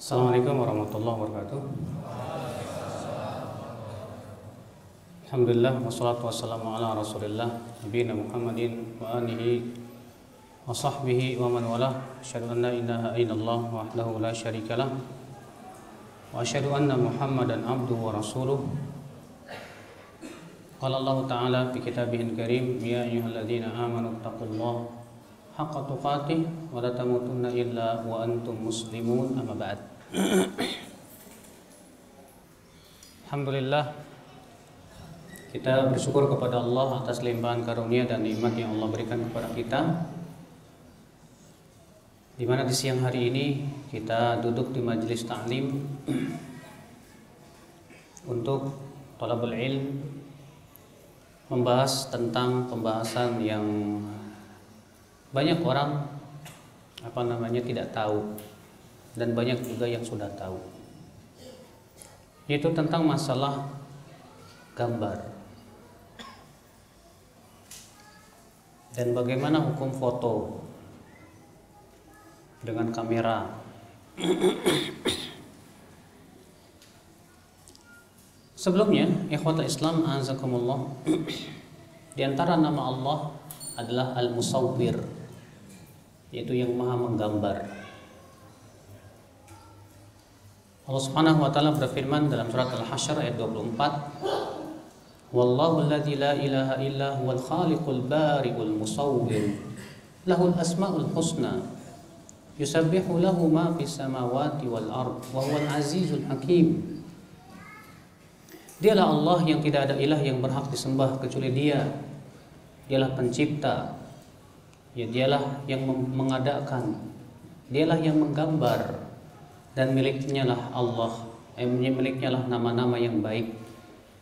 Assalamualaikum warahmatullahi wabarakatuh. Alhamdulillah wassalatu wassalamu ala Rasulillah nabiyina Muhammadin wa alihi wa sahbihi wa man walah. Asyhadu an la ilaha illallah wahdahu la syarikalah wa asyhadu anna Muhammadan abduhu wa rasuluh. Qala Allah Ta'ala fi kitabihil karim, ya ayyuhalladzina amanu taqullaha haqqa tuqatih wa la tamutunna illa wa antum muslimun, amma ba'd. Alhamdulillah, kita bersyukur kepada Allah atas limpahan karunia dan nikmat yang Allah berikan kepada kita, di mana di siang hari ini kita duduk di majelis ta'lim untuk thalabul ilm, membahas tentang pembahasan yang banyak orang tidak tahu dan banyak juga yang sudah tahu, yaitu tentang masalah gambar dan bagaimana hukum foto dengan kamera. Sebelumnya, ikhwatul Islam azakumullah, di antara nama Allah adalah Al-Musawwir, yaitu yang Maha menggambar. Allah Subhanahu wa taala berfirman dalam surat Al-Hasyr ayat 24, Wallahu alladzi la ilaha illa huwal khaliqul bari'ul musawwir lahul asmaul husna yusabbihu lahu ma fis samawati wal ard wa huwal azizul hakim. Dialah Allah yang tidak ada ilah yang berhak disembah kecuali Dia. Dialah pencipta, ya, Dialah yang mengadakan, Dialah yang menggambar, dan miliknya lah miliknya lah nama-nama yang baik,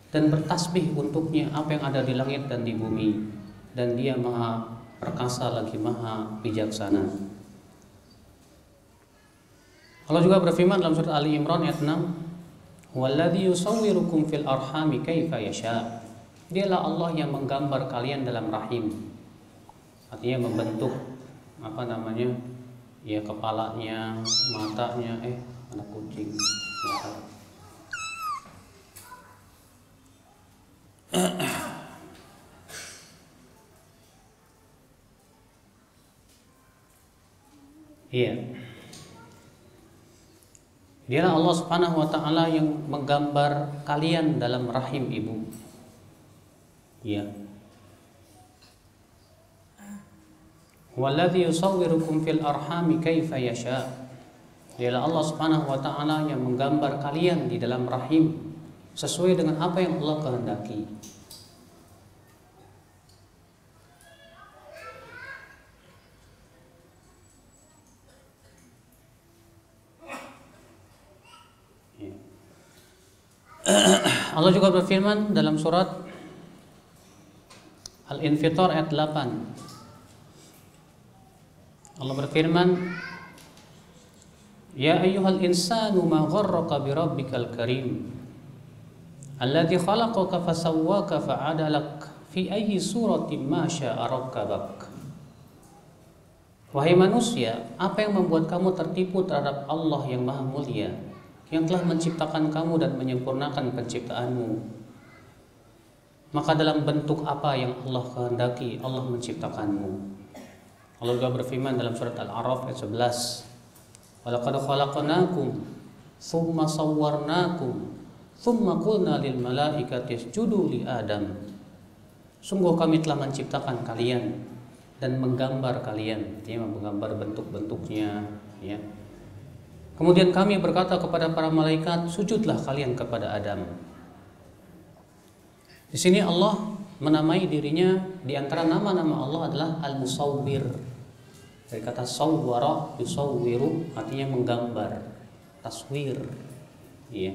dan bertasbih untuknya apa yang ada di langit dan di bumi, dan Dia Maha perkasa lagi Maha bijaksana. Allah juga berfirman dalam surat Ali Imran ayat 6, Walladzi yusawwirukum fil arhami kaifa yasha. Dialah Allah yang menggambar kalian dalam rahim, artinya membentuk ya, kepalanya, matanya, anak kucing. Iya. Dialah Allah Subhanahu wa taala yang menggambar kalian dalam rahim ibu. Iya. Walladzi yusawwirukum fil arhami kaifa yasha. Dialah Allah Subhanahu wa taala yang menggambar kalian di dalam rahim sesuai dengan apa yang Allah kehendaki. Allah juga berfirman dalam surat Al-Infitar ayat 8. Allah berfirman, Ya ayyuhal insanu ma gharraka bi rabbikal karim alladzi khalaqaka fasawwaka fa'adalak fi ayyi suratin ma syaa rakkabak. Wahai manusia, apa yang membuat kamu tertipu terhadap Allah yang Maha Mulia, yang telah menciptakan kamu dan menyempurnakan penciptaanmu? Maka dalam bentuk apa yang Allah kehendaki Allah menciptakanmu. Allah juga berfirman dalam surat Al-A'raf ayat 11, Walaqad khalaqnakum thumma sawwarnakum thumma qulna lil malaikati isjudu li Adam. Sungguh kami telah menciptakan kalian dan menggambar kalian, artinya menggambar bentuk-bentuknya, ya. Kemudian kami berkata kepada para malaikat, sujudlah kalian kepada Adam. Di sini Allah menamai dirinya, di antara nama-nama Allah adalah Al-Musawwir. Dari kata sawwara yusawwiru, artinya menggambar, taswir, ya.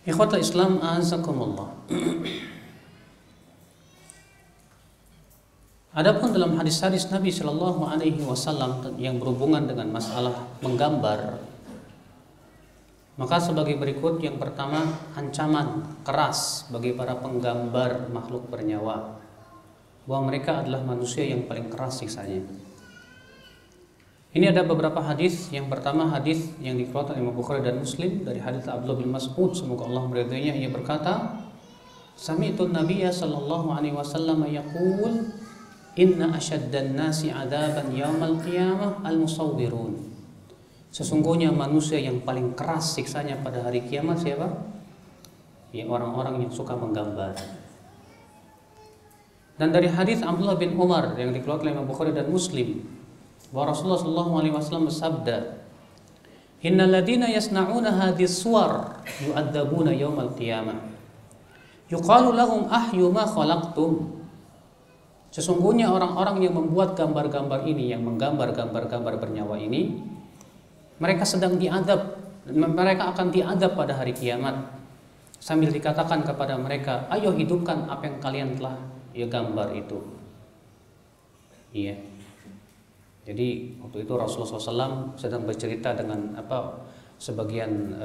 Ikhwatul Islam azakumullah. Adapun dalam hadis-hadis Nabi Shallallahu Alaihi Wasallam yang berhubungan dengan masalah menggambar, maka sebagai berikut. Yang pertama, ancaman keras bagi para penggambar makhluk bernyawa, bahwa mereka adalah manusia yang paling keras siksanya. Ini ada beberapa hadis. Yang pertama hadis yang dikeluarkan Imam Bukhari dan Muslim dari hadis Abdullah bin Mas'ud, semoga Allah meridainya. Ia berkata, Sami'tu Nabiyya sallallahu alaihi wasallam yaqul, Inna asyaddan nasi adaban yaumal qiyamah al-musawwirun. Sesungguhnya manusia yang paling keras siksanya pada hari kiamat siapa? Ya, orang-orang yang suka menggambar. Dan dari hadis Abdullah bin Umar yang dikeluarkan oleh Imam Bukhari dan Muslim, bahwa Rasulullah sallallahu alaihi wasallam bersabda, Innal ladina yasna'una hadhihi suwar yu'adzabuna yaumal qiyamah. Yuqalu lahum ahyu ma khalaqtum. Sesungguhnya orang-orang yang membuat gambar-gambar ini, yang menggambar gambar-gambar bernyawa ini, mereka sedang diadab. Mereka akan diadab pada hari kiamat. Sambil dikatakan kepada mereka, ayo hidupkan apa yang kalian telah gambar itu. Iya. Jadi waktu itu Rasulullah SAW sedang bercerita dengan sebagian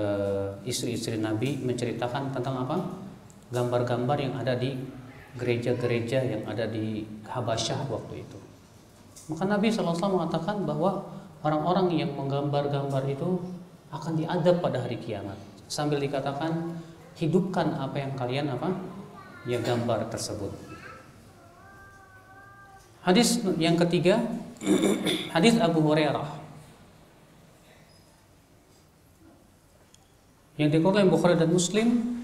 istri-istri Nabi, menceritakan tentang gambar-gambar yang ada di gereja-gereja yang ada di Habasyah waktu itu. Maka Nabi SAW mengatakan bahwa orang-orang yang menggambar-gambar itu akan diadab pada hari kiamat. Sambil dikatakan, hidupkan apa yang kalian gambar tersebut. Hadis yang ketiga, hadis Abu Hurairah yang dikeluarkan Bukhari dan Muslim,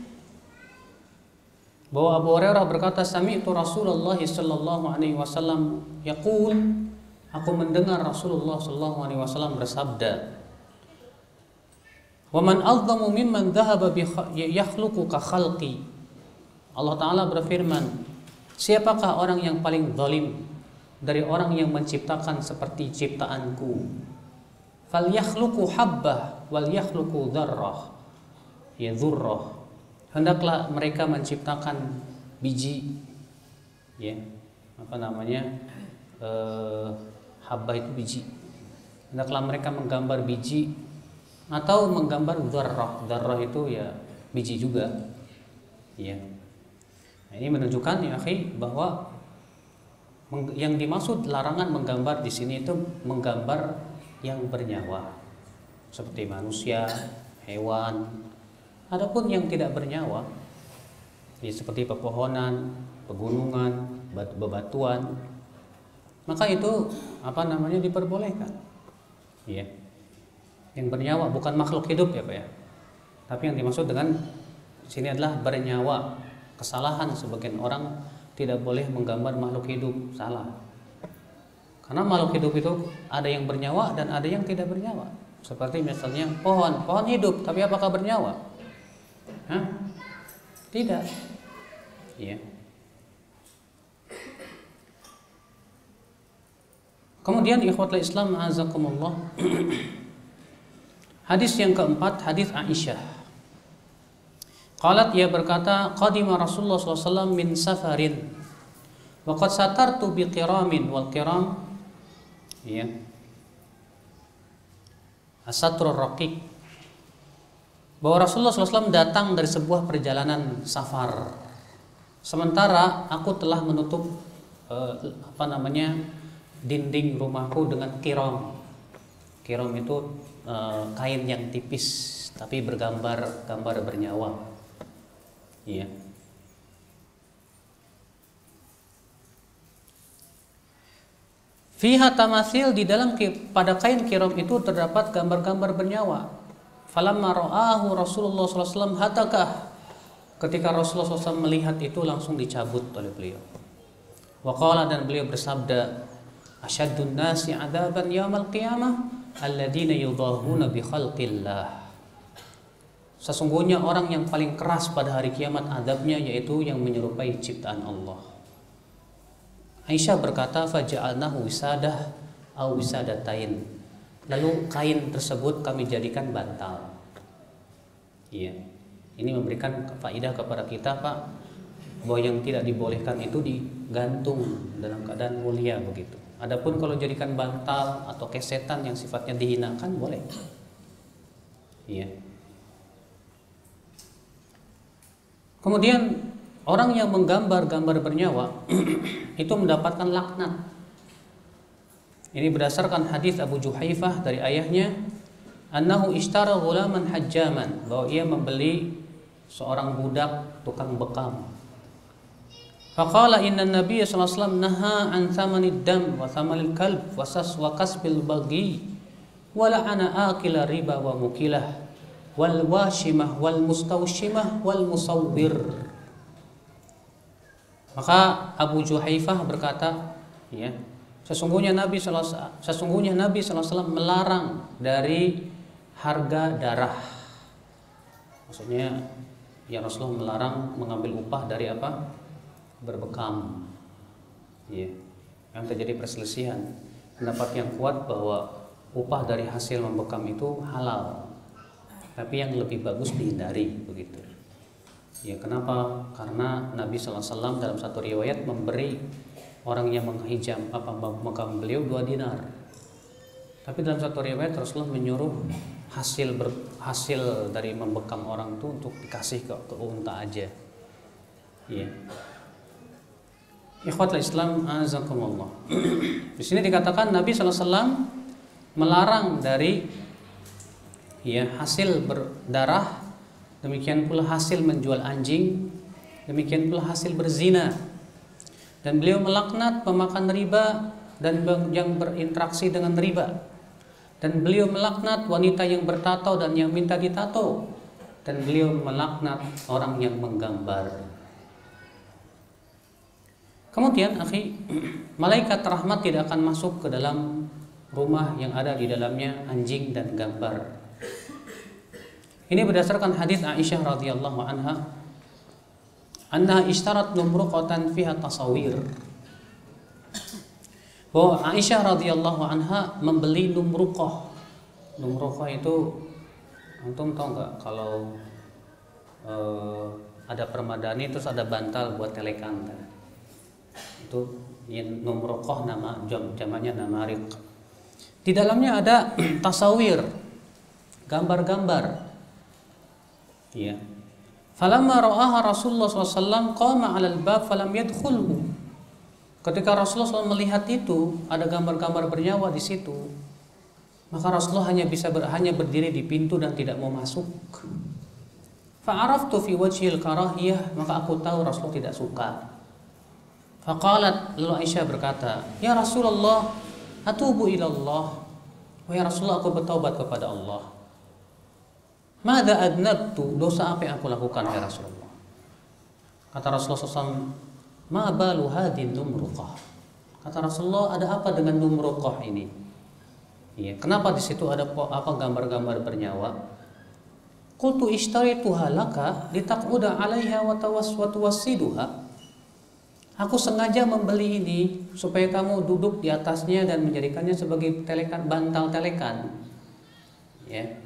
bahwa Abu Hurairah berkata, Sami'tu Rasulullah sallallahu alaihi wasallam yaqul, aku mendengar Rasulullah sallallahu alaihi wasallam bersabda, Wa man azzamu mimman dhahaba bi yakhluqu ka khalqi. Allah Ta'ala berfirman, siapakah orang yang paling zalim dari orang yang menciptakan seperti ciptaanku? Fal yakhluqu habbah wal yakhluqu dzarrah. Ya dzurrah. Hendaklah mereka menciptakan biji, ya, habbah itu biji. Hendaklah mereka menggambar biji atau menggambar dzarrah. Dzarrah itu ya biji juga, ya. Nah, ini menunjukkan ya akhi bahwa yang dimaksud larangan menggambar di sini itu menggambar yang bernyawa seperti manusia, hewan. Adapun yang tidak bernyawa, ya seperti pepohonan, pegunungan, bebatuan, maka itu diperbolehkan. Ya. Yang bernyawa bukan makhluk hidup ya Pak ya. Tapi yang dimaksud dengan sini adalah bernyawa. Kesalahan sebagian orang tidak boleh menggambar makhluk hidup, salah. Karena makhluk hidup itu ada yang bernyawa dan ada yang tidak bernyawa. Seperti misalnya pohon hidup, tapi apakah bernyawa? Hah? Tidak. Ya. Kemudian ikhwatul Islam azakumullah. Hadis yang keempat, hadis Aisyah. Qalat, ia berkata, qadima Rasulullah SAW min safarin wa qad satartu bi qiramin wal qiram, ya, as-satrur raqiq, bahwa Rasulullah SAW datang dari sebuah perjalanan safar. Sementara aku telah menutup dinding rumahku dengan qiram. Qiram itu kain yang tipis tapi bergambar bernyawa. Iya. Fiha tamathil, di dalam pada kain qiram itu terdapat gambar-gambar bernyawa. Falamma ra'ahu Rasulullah SAW hatakah, ketika Rasulullah SAW melihat itu langsung dicabut oleh beliau. Wa qala, dan beliau bersabda, asyaddun nasi adaban yaumal qiyamah alladzina yudahuna bi khalqillah. Sesungguhnya orang yang paling keras pada hari kiamat adabnya yaitu yang menyerupai ciptaan Allah. Aisyah berkata, faja'alnahu wisadah au wisadatain. Lalu kain tersebut kami jadikan bantal. Iya. Ini memberikan faedah kepada kita Pak, bahwa yang tidak dibolehkan itu digantung dalam keadaan mulia begitu. Adapun kalau jadikan bantal atau kesetan yang sifatnya dihinakan boleh. Iya. Kemudian orang yang menggambar gambar bernyawa itu mendapatkan laknat. Ini berdasarkan hadis Abu Juhaifah dari ayahnya, annahu ishtara ghulaman hajjaman, bahwa ia membeli seorang budak tukang bekam. Faqala inna Nabiy sallallahu alaihi wasallam naha an thamanid dam wa thamanil kalb wa kasbil baghi wa la'ana akila riba wa mukilah wal washimah wal mustawshimah wal musawwir. Maka Abu Juhaifah berkata, ya, sesungguhnya Nabi sallallahu alaihi wasallam melarang dari harga darah. Maksudnya ya Rasulullah melarang mengambil upah dari apa? Berbekam. Ya. Yang terjadi perselisihan. Pendapat yang kuat bahwa upah dari hasil membekam itu halal. Tapi yang lebih bagus dihindari begitu. Ya, kenapa? Karena Nabi sallallahu alaihi wasallam dalam satu riwayat memberi orang yang menghijam bekam beliau 2 dinar. Tapi dalam satu riwayat Rasulullah menyuruh hasil dari membekam orang itu untuk dikasih ke unta aja. Ya. Ikhwatul Islam azakumullah. Di sini dikatakan Nabi sallallahu alaihi wasallam melarang dari ya hasil berdarah, demikian pula hasil menjual anjing, demikian pula hasil berzina. Dan beliau melaknat pemakan riba dan yang berinteraksi dengan riba. Dan beliau melaknat wanita yang bertato dan yang minta ditato. Dan beliau melaknat orang yang menggambar. Kemudian, akhi, malaikat rahmat tidak akan masuk ke dalam rumah yang ada di dalamnya anjing dan gambar. Ini berdasarkan hadis Aisyah radhiyallahu anha, anna ishtarat numruqatan fiha tasawir. Bahwa Aisyah radhiyallahu anha membeli numruqah. Numruqah itu antum tahu enggak kalau ada permadani terus ada bantal buat telekan. Itu numruqah, nama jamannya namarik. Di dalamnya ada tasawir, gambar-gambar. Ya. Falamma ra'aha Rasulullah SAW qama 'alal bab falam yadkhulhu. Ketika Rasulullah SAW melihat itu, ada gambar-gambar bernyawa di situ, maka Rasulullah hanya berdiri di pintu dan tidak mau masuk. Fa'araftu fi wajhil karahiyah, maka aku tahu Rasulullah tidak suka. Faqalat, lalu Aisyah berkata, "Ya Rasulullah, atubu ilallah." Wahai Rasulullah, aku bertaubat kepada Allah. Mada adnabtu, dosa apa yang aku lakukan ya Rasulullah? Kata Rasulullah SAW, ma balu hadin numruqah. Kata Rasulullah, ada apa dengan numruqah ini? Ya, kenapa di situ ada apa gambar-gambar bernyawa? Qultu ishtarituha laka litaq'uda 'alaiha wa tuwassiduha. Aku sengaja membeli ini supaya kamu duduk di atasnya dan menjadikannya sebagai telekan, bantal telekan. Ya.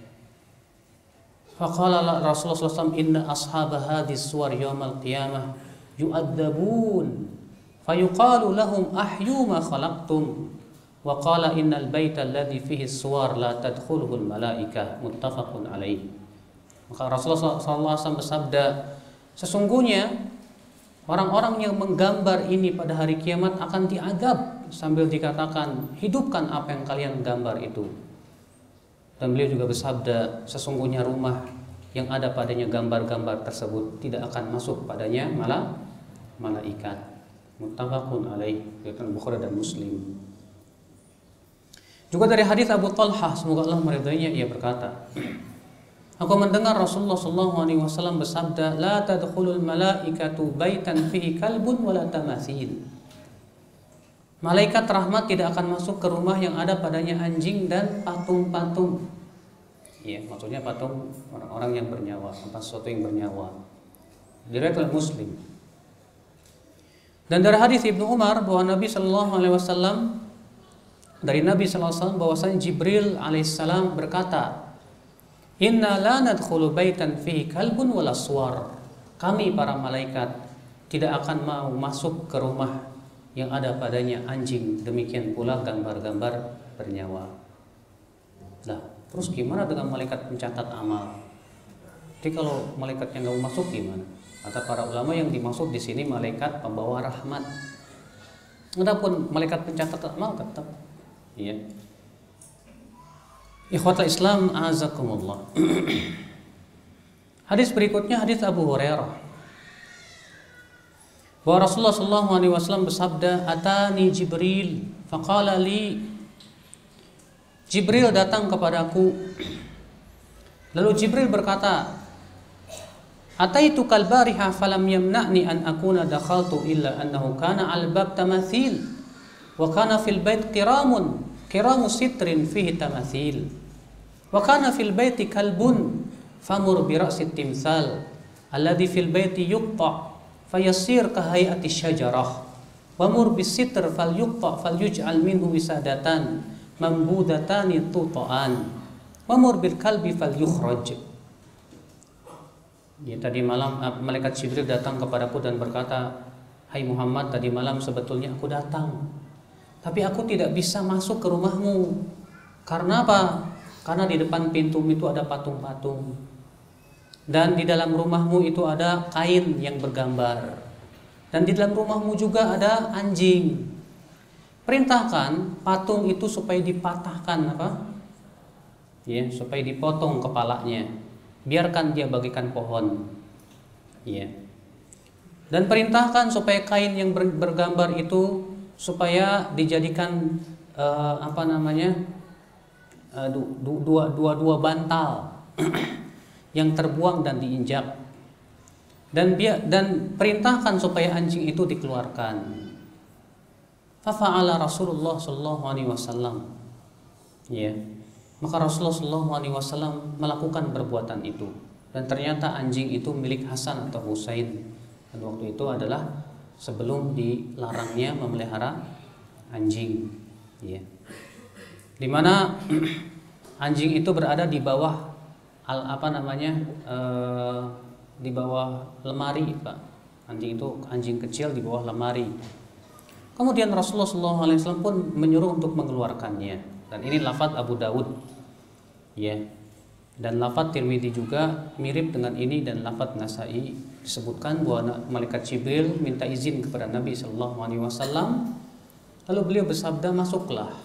Faqala Rasulullah SAW, inna ashaba hadis suwar yawmal qiyamah yu'adzabun fayuqalu lahum ahyu ma khalaqtum wa qala innal baita alladhi fihi suwar la tadkhuluhu al-malaikah, muttafaqun alaih. Maka Rasulullah SAW bersabda, sesungguhnya orang-orang yang menggambar ini pada hari kiamat akan diazab sambil dikatakan, hidupkan apa yang kalian gambar itu. Dan beliau juga bersabda, sesungguhnya rumah yang ada padanya gambar-gambar tersebut tidak akan masuk padanya malaikat. Muttafaqun alaih, riwayat Bukhari dan Muslim. Juga dari hadis Abu Talhah, semoga Allah meridainya, ia berkata, aku mendengar Rasulullah SAW bersabda, la tadkhulul malaikatu baitan fihi kalbun wala tamathil. Malaikat rahmat tidak akan masuk ke rumah yang ada padanya anjing dan patung-patung. Ya, maksudnya patung orang-orang yang bernyawa, sesuatu yang bernyawa. Diriwayatkan Muslim. Dan dari hadis Ibnu Umar bahwa Nabi sallallahu alaihi wasallam, dari Nabi sallallahu alaihi wasallam bahwasanya Jibril alaihissalam berkata, inna la nadkhulu baitan fihi kalbun wala suwar. Kami para malaikat tidak akan mau masuk ke rumah yang ada padanya anjing, demikian pula gambar-gambar bernyawa. Nah, terus gimana dengan malaikat pencatat amal? Jadi kalau malaikat yang nggak mau masuk gimana? Kata para ulama, yang dimaksud di sini malaikat pembawa rahmat. Adapun malaikat pencatat amal tetap Ya. Ikhwatul Islam azakumullah. Hadis berikutnya hadis Abu Hurairah. Bahwa Rasulullah sallallahu alaihi wasallam bersabda, "Atani Jibril, faqala li." Jibril datang kepadaku. Lalu Jibril berkata, "Ataitu kalbariha falam yamna'ni an akuna dakhaltu illa annahu kana al-bab tamathil wa kana fil bait kiramu sitrin fihi tamathil wa kana fil baiti kalbun famur bi ra'si timsal alladhi fil baiti yuqta fayasir ka hayati syajarah wa mur bis sitr fal yuqta fal yuj'al minhu wisadatan mambudatani tuta'an wa mur bil kalbi fal yukhraj." Ya, tadi malam malaikat Jibril datang kepadaku dan berkata, "Hai Muhammad, tadi malam sebetulnya aku datang, tapi aku tidak bisa masuk ke rumahmu. Karena apa? Karena di depan pintu itu ada patung-patung. Dan di dalam rumahmu itu ada kain yang bergambar. Dan di dalam rumahmu juga ada anjing. Perintahkan patung itu supaya dipatahkan apa? Ya, supaya dipotong kepalanya. Biarkan dia bagikan pohon." Ya. Dan perintahkan supaya kain yang bergambar itu supaya dijadikan dua bantal yang terbuang dan diinjak. Dan perintahkan supaya anjing itu dikeluarkan. Fafa'ala Rasulullah sallallahu alaihi wasallam. Ya. Maka Rasulullah SAW melakukan perbuatan itu, dan ternyata anjing itu milik Hasan atau Husain. Dan waktu itu adalah sebelum dilarangnya memelihara anjing, ya. Dimana anjing itu berada di bawah di bawah lemari, Pak. Anjing kecil di bawah lemari. Kemudian Rasulullah SAW pun menyuruh untuk mengeluarkannya. Dan ini lafaz Abu Dawud, ya. Dan lafaz Tirmidzi juga mirip dengan ini, dan lafaz Nasai disebutkan bahwa malaikat Jibril minta izin kepada Nabi Sallallahu Alaihi Wasallam. Lalu beliau bersabda, "Masuklah."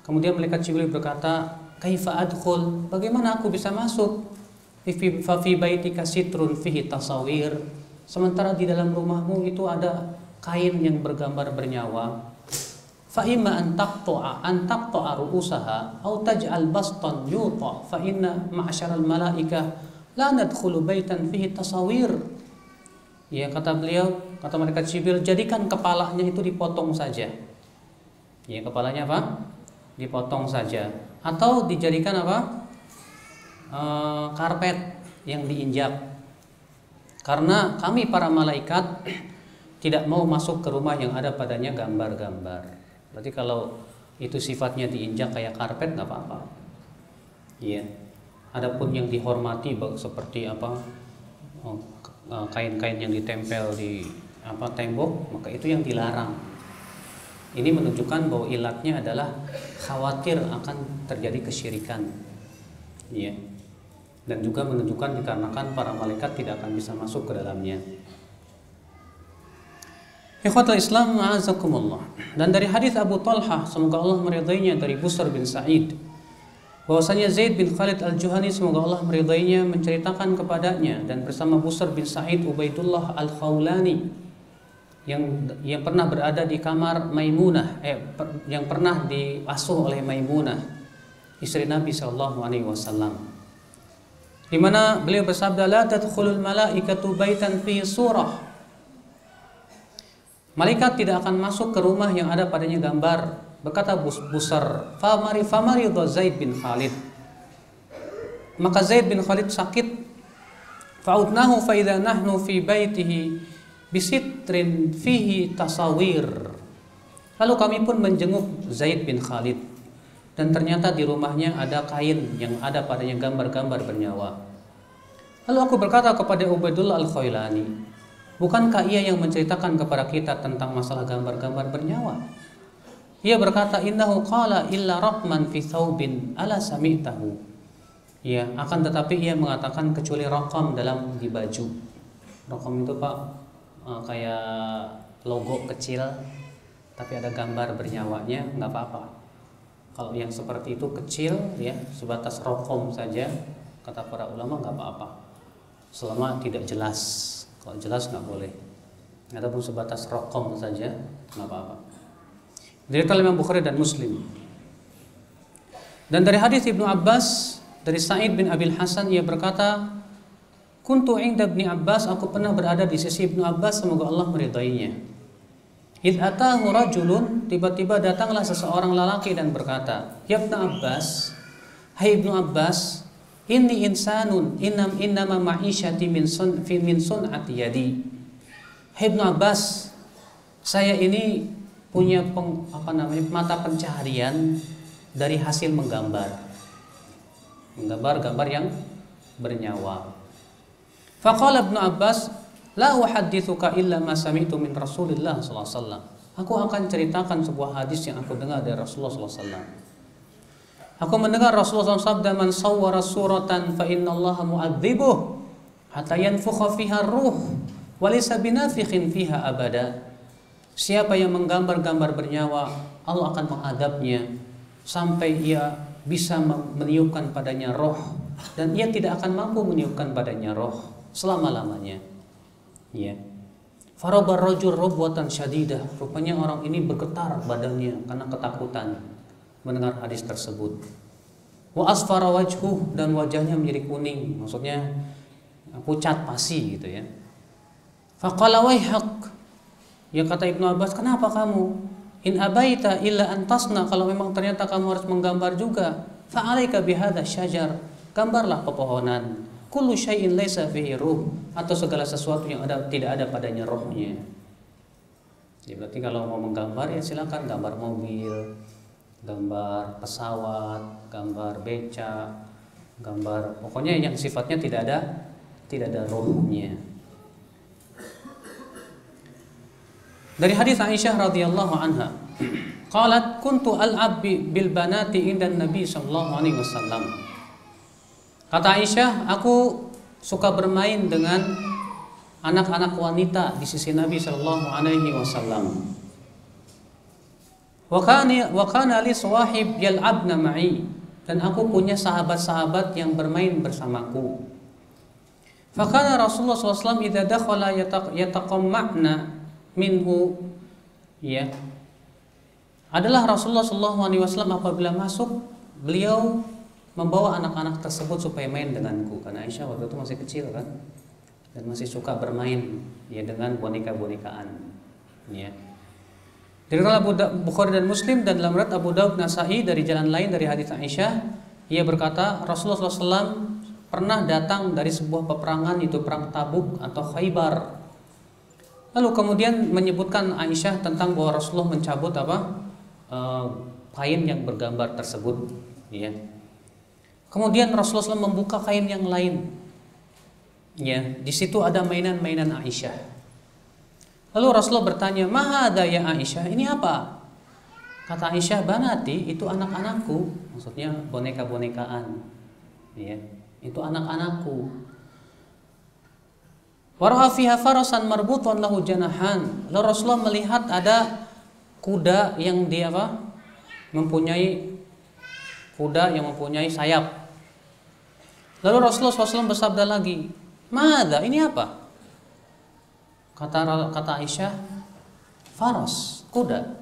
Kemudian malaikat Jibril berkata, "Kaifa adkhul? Bagaimana aku bisa masuk? Fa fi baitika sitrun fihi tasawir." Sementara di dalam rumahmu itu ada kain yang bergambar bernyawa. Fa imma an taqta'a ru'usaha aw taj'al bastan yuta fa inna ma'syaral malaikah la nadkhulu baitan fihi tasawir. Ya, kata malaikat Jibril, jadikan kepalanya itu dipotong saja. Ya, kepalanya apa? Dipotong saja, atau dijadikan apa? Karpet yang diinjak. Karena kami para malaikat tidak mau masuk ke rumah yang ada padanya gambar-gambar. Berarti kalau itu sifatnya diinjak kayak karpet nggak apa-apa. Iya. Adapun yang dihormati seperti kain-kain yang ditempel di tembok, maka itu yang dilarang. Ini menunjukkan bahwa ilatnya adalah khawatir akan terjadi kesyirikan. Iya. Dan juga menunjukkan dikarenakan para malaikat tidak akan bisa masuk ke dalamnya. Ikhwatul Islam a'azakumullah. Dan dari hadis Abu Talhah, semoga Allah meridainya, dari Busr bin Sa'id, bahwasanya Zaid bin Khalid al-Juhani, semoga Allah meridainya, menceritakan kepadanya dan bersama Busr bin Sa'id Ubaidullah al-Khawlani yang pernah berada di kamar Maimunah, yang pernah diasuh oleh Maimunah, istri Nabi sallallahu alaihi wasallam. Di mana beliau bersabda, "La tadkhulul malaikatu baitan fi surah." Malaikat tidak akan masuk ke rumah yang ada padanya gambar. Berkata Busr, "Famarida Zaid bin Khalid." Maka Zaid bin Khalid sakit. Fa'udnahu fa idza nahnu fi baitihi bisitrin fihi tasawir. Lalu kami pun menjenguk Zaid bin Khalid, dan ternyata di rumahnya ada kain yang ada padanya gambar-gambar bernyawa. Lalu aku berkata kepada Ubaidullah al-Khawlani, "Bukankah ia yang menceritakan kepada kita tentang masalah gambar-gambar bernyawa?" Ia berkata, "Innahu qala illa raqman fi thawbin ala sami'tahu." Ya, akan tetapi ia mengatakan kecuali raqam di baju. Raqam itu Pak, kayak logo kecil tapi ada gambar bernyawanya, nggak apa-apa. Kalau yang seperti itu kecil ya, sebatas rokom saja, kata para ulama nggak apa-apa, selama tidak jelas. Kalau jelas nggak boleh. Adapun sebatas rokom saja nggak apa-apa. Dari Imam Bukhari dan Muslim. Dan dari hadis Ibnu Abbas dari Sa'id bin Abil Hasan, ia berkata, kuntu inda Ibni Abbas, aku pernah berada di sisi Ibnu Abbas, semoga Allah meridainya. Idh atahu rajulun, tiba-tiba datanglah seseorang lelaki dan berkata, ya Ibnu Abbas, hai Ibnu Abbas, inni insanun innama ma'isyati min sun'ati yadi. Hai Ibnu Abbas, saya ini punya mata pencaharian dari hasil menggambar gambar yang bernyawa. Faqala Ibnu Abbas, la uhaddithuka illa ma sami'tu min Rasulillah sallallahu alaihi wasallam. Aku akan ceritakan sebuah hadis yang aku dengar dari Rasulullah sallallahu alaihi wasallam. Aku mendengar Rasulullah SAW sabda, man sawwara suratan fa innallaha mu'adzibuh hatta yanfukha fiha ruh wa laysa binafikhin fiha abada. Siapa yang menggambar-gambar bernyawa, Allah akan mengadabnya sampai ia bisa meniupkan padanya roh, dan ia tidak akan mampu meniupkan padanya roh selama-lamanya. Ya. Farabar rajul rabwatan syadidah. Rupanya orang ini bergetar badannya karena ketakutan mendengar hadis tersebut. Wa asfara wajhuh, dan wajahnya menjadi kuning, maksudnya pucat pasi gitu ya. Faqala waihaq, ya kata Ibnu Abbas, kenapa kamu? In abaita illa antasna, kalau memang ternyata kamu harus menggambar juga, fa'alaika bihadza syajar, gambarlah pepohonan. Kullu syai'in laisa fihi ruh, atau segala sesuatu yang tidak ada padanya rohnya. Ya berarti kalau mau menggambar ya silakan gambar mobil, gambar pesawat, gambar beca, gambar pokoknya yang sifatnya tidak ada rohnya. Dari hadis Aisyah radhiyallahu anha, qalat kuntu al'ab bil banati inda Nabi sallallahu alaihi wasallam. Kata Aisyah, aku suka bermain dengan anak-anak wanita di sisi Nabi sallallahu alaihi wasallam. Wa kana li sawahib yal'abna ma'i, dan aku punya sahabat-sahabat yang bermain bersamaku. Fa kana Rasulullah sallallahu alaihi wasallam idza dakhala yataqamma'na minhu, ya. Adalah Rasulullah sallallahu alaihi wasallam apabila masuk, beliau membawa anak-anak tersebut supaya main denganku, karena Aisyah waktu itu masih kecil kan, dan masih suka bermain ya dengan boneka-bonekaan. Ya. Dari Abu Bukhari dan Muslim, dan dalam riwayat Abu Daud Nasa'i dari jalan lain dari hadits Aisyah, ia berkata Rasulullah SAW pernah datang dari sebuah peperangan, itu perang Tabuk atau Khaybar. Lalu kemudian menyebutkan Aisyah tentang bahwa Rasulullah mencabut kain yang bergambar tersebut. Ya. Kemudian Rasulullah SAW membuka kain yang lain. Ya, di situ ada mainan-mainan Aisyah. Lalu Rasulullah bertanya, "Ma hadza ya Aisyah? Ini apa?" Kata Aisyah, "Banati, itu anak-anakku." Maksudnya boneka-bonekaan. Ya, itu anak-anakku. Wa ra'a fiha farasan marbutan lahu janahan. Lalu Rasulullah melihat ada kuda yang mempunyai sayap. Lalu Rasulullah SAW bersabda lagi, "Mada, ini apa?" Kata Aisyah, "Faras, kuda."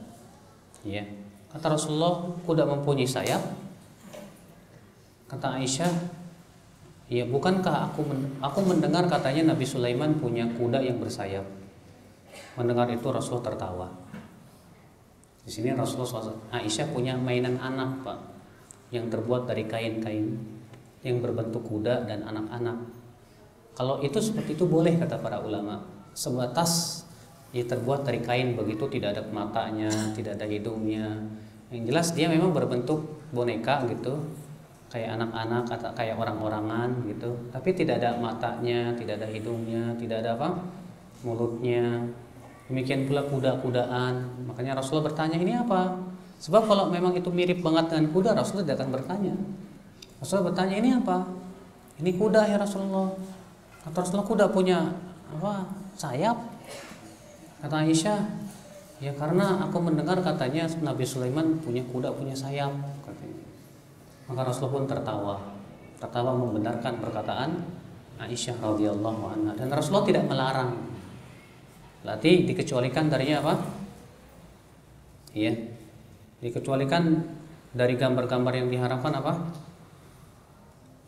Ya. Kata Rasulullah, "Kuda mempunyai sayap?" Kata Aisyah, "Ya, bukankah aku mendengar katanya Nabi Sulaiman punya kuda yang bersayap?" Mendengar itu Rasulullah tertawa. Di sini Rasulullah Aisyah punya mainan anak, Pak, yang terbuat dari kain-kain yang berbentuk kuda dan anak-anak. Kalau itu seperti itu boleh, kata para ulama, sebatas ya terbuat dari kain begitu, tidak ada matanya, tidak ada hidungnya. Yang jelas dia memang berbentuk boneka gitu, kayak anak-anak, kayak orang-orangan gitu, tapi tidak ada matanya, tidak ada hidungnya, tidak ada mulutnya. Demikian pula kuda-kudaan. Makanya Rasulullah bertanya, "Ini apa?" Sebab kalau memang itu mirip banget dengan kuda, Rasulullah tidak akan bertanya. Rasulullah bertanya, "Ini apa?" "Ini kuda ya Rasulullah." Kata Rasulullah, "Kuda punya sayap?" Kata Aisyah, Ya karena aku mendengar katanya Nabi Sulaiman punya kuda punya sayap katanya. Maka Rasulullah pun tertawa membenarkan perkataan Aisyah radhiyallahu anha, dan Rasulullah tidak melarang. Berarti dikecualikan darinya apa? Iya. Dikecualikan dari gambar-gambar yang diharamkan apa?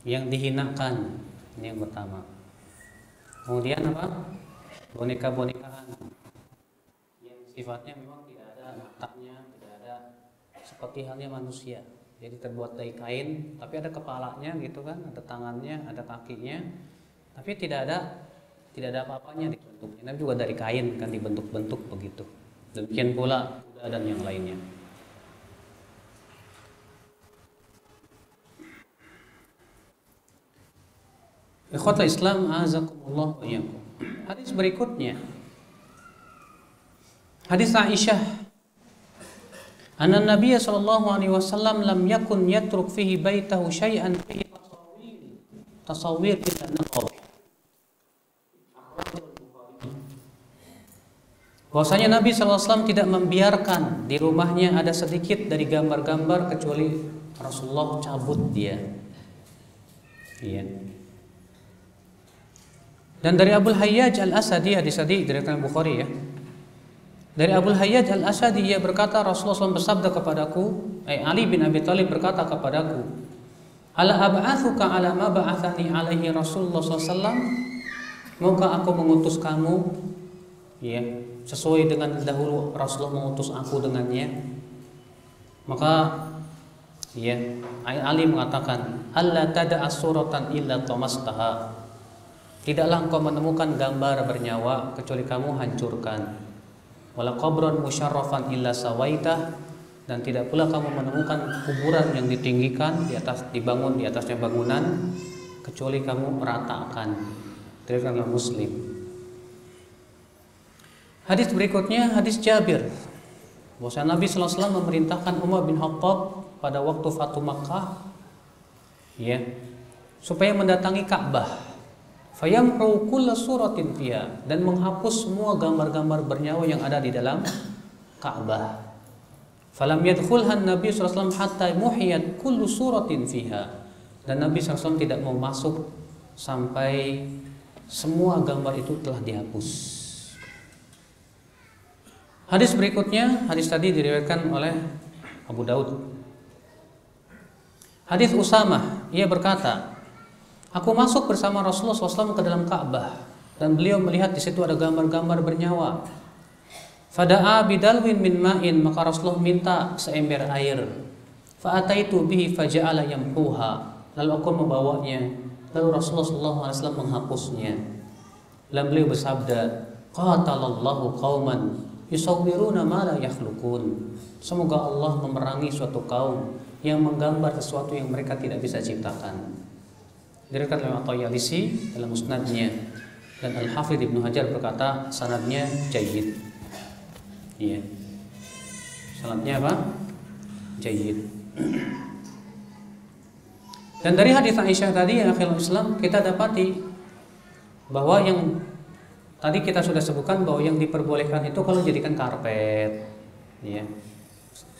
Yang dihinakan. Ini yang pertama. Kemudian apa? Boneka-bonekaan yang sifatnya memang tidak ada matanya, tidak ada seperti halnya manusia. Jadi terbuat dari kain, tapi ada kepalanya gitu kan, ada tangannya, ada kakinya, tapi tidak ada apa-apanya di bentuknya. Dan juga dari kain kan dibentuk-bentuk begitu. Demikian pula kuda dan yang lainnya. Ikhwatul Islam azakumullah wa iyyakum. Hadis berikutnya, hadis Aisyah, anna Nabiy sallallahu alaihi wasallam lam yakun yatruk fihi baitahu syai'an fihi tasawwir illa naqab. Bahwasanya Nabi sallallahu alaihi wasallam tidak membiarkan di rumahnya ada sedikit dari gambar-gambar kecuali Rasulullah cabut dia. Iya. Dan dari Abul Hayyaj Al-Asadi, hadis tadi diriwayatkan Bukhari ya. Dari Abul Hayyaj Al-Asadi ia berkata, Rasulullah SAW bersabda kepadaku, Ali bin Abi Thalib berkata kepadaku, ala ab'athuka ala ma ba'athani alaihi Rasulullah SAW, maukah aku mengutus kamu ya sesuai dengan dahulu Rasulullah mengutus aku dengannya? Maka ya Ali mengatakan, alla tada'a suratan illa tamastaha, tidaklah engkau menemukan gambar bernyawa kecuali kamu hancurkan. Wala qabran musyarrafan illa sawaitah, dan tidak pula kamu menemukan kuburan yang ditinggikan dibangun di atasnya bangunan kecuali kamu meratakan. Diriwayatkan Muslim. Hadis berikutnya hadis Jabir. Bahwa Nabi sallallahu alaihi wasallam memerintahkan Umar bin Khattab pada waktu Fatu Makkah ya supaya mendatangi Ka'bah. Fayamhu kulla suratin fiha, dan menghapus semua gambar-gambar bernyawa yang ada di dalam Ka'bah. Falam yadkhulha Nabi sallallahu alaihi wasallam hatta muhiyat kullu suratin fiha, dan Nabi sallallahu alaihi wasallam tidak mau masuk sampai semua gambar itu telah dihapus. Hadis berikutnya, hadis tadi diriwayatkan oleh Abu Daud. Hadis Usamah, ia berkata, aku masuk bersama Rasulullah SAW ke dalam Ka'bah, dan beliau melihat di situ ada gambar-gambar bernyawa. Fada'a bidalwin min ma'in, maka Rasulullah minta seember air. Fa'ataitu bihi faja'ala yamhuha, lalu aku membawanya, lalu Rasulullah SAW menghapusnya. Lalu beliau bersabda, qatalallahu qauman yusawwiruna ma la yakhluqun. Semoga Allah memerangi suatu kaum yang menggambar sesuatu yang mereka tidak bisa ciptakan. Diriwayatkan oleh At-Tayalisi dalam musnadnya, dan Al-Hafidz Ibnu Hajar berkata sanadnya jayyid. Iya. Sanadnya apa? Jayyid. Dan dari hadis Aisyah tadi yang akhirul Islam kita dapati bahwa yang tadi kita sudah sebutkan bahwa yang diperbolehkan itu kalau jadikan karpet, ya.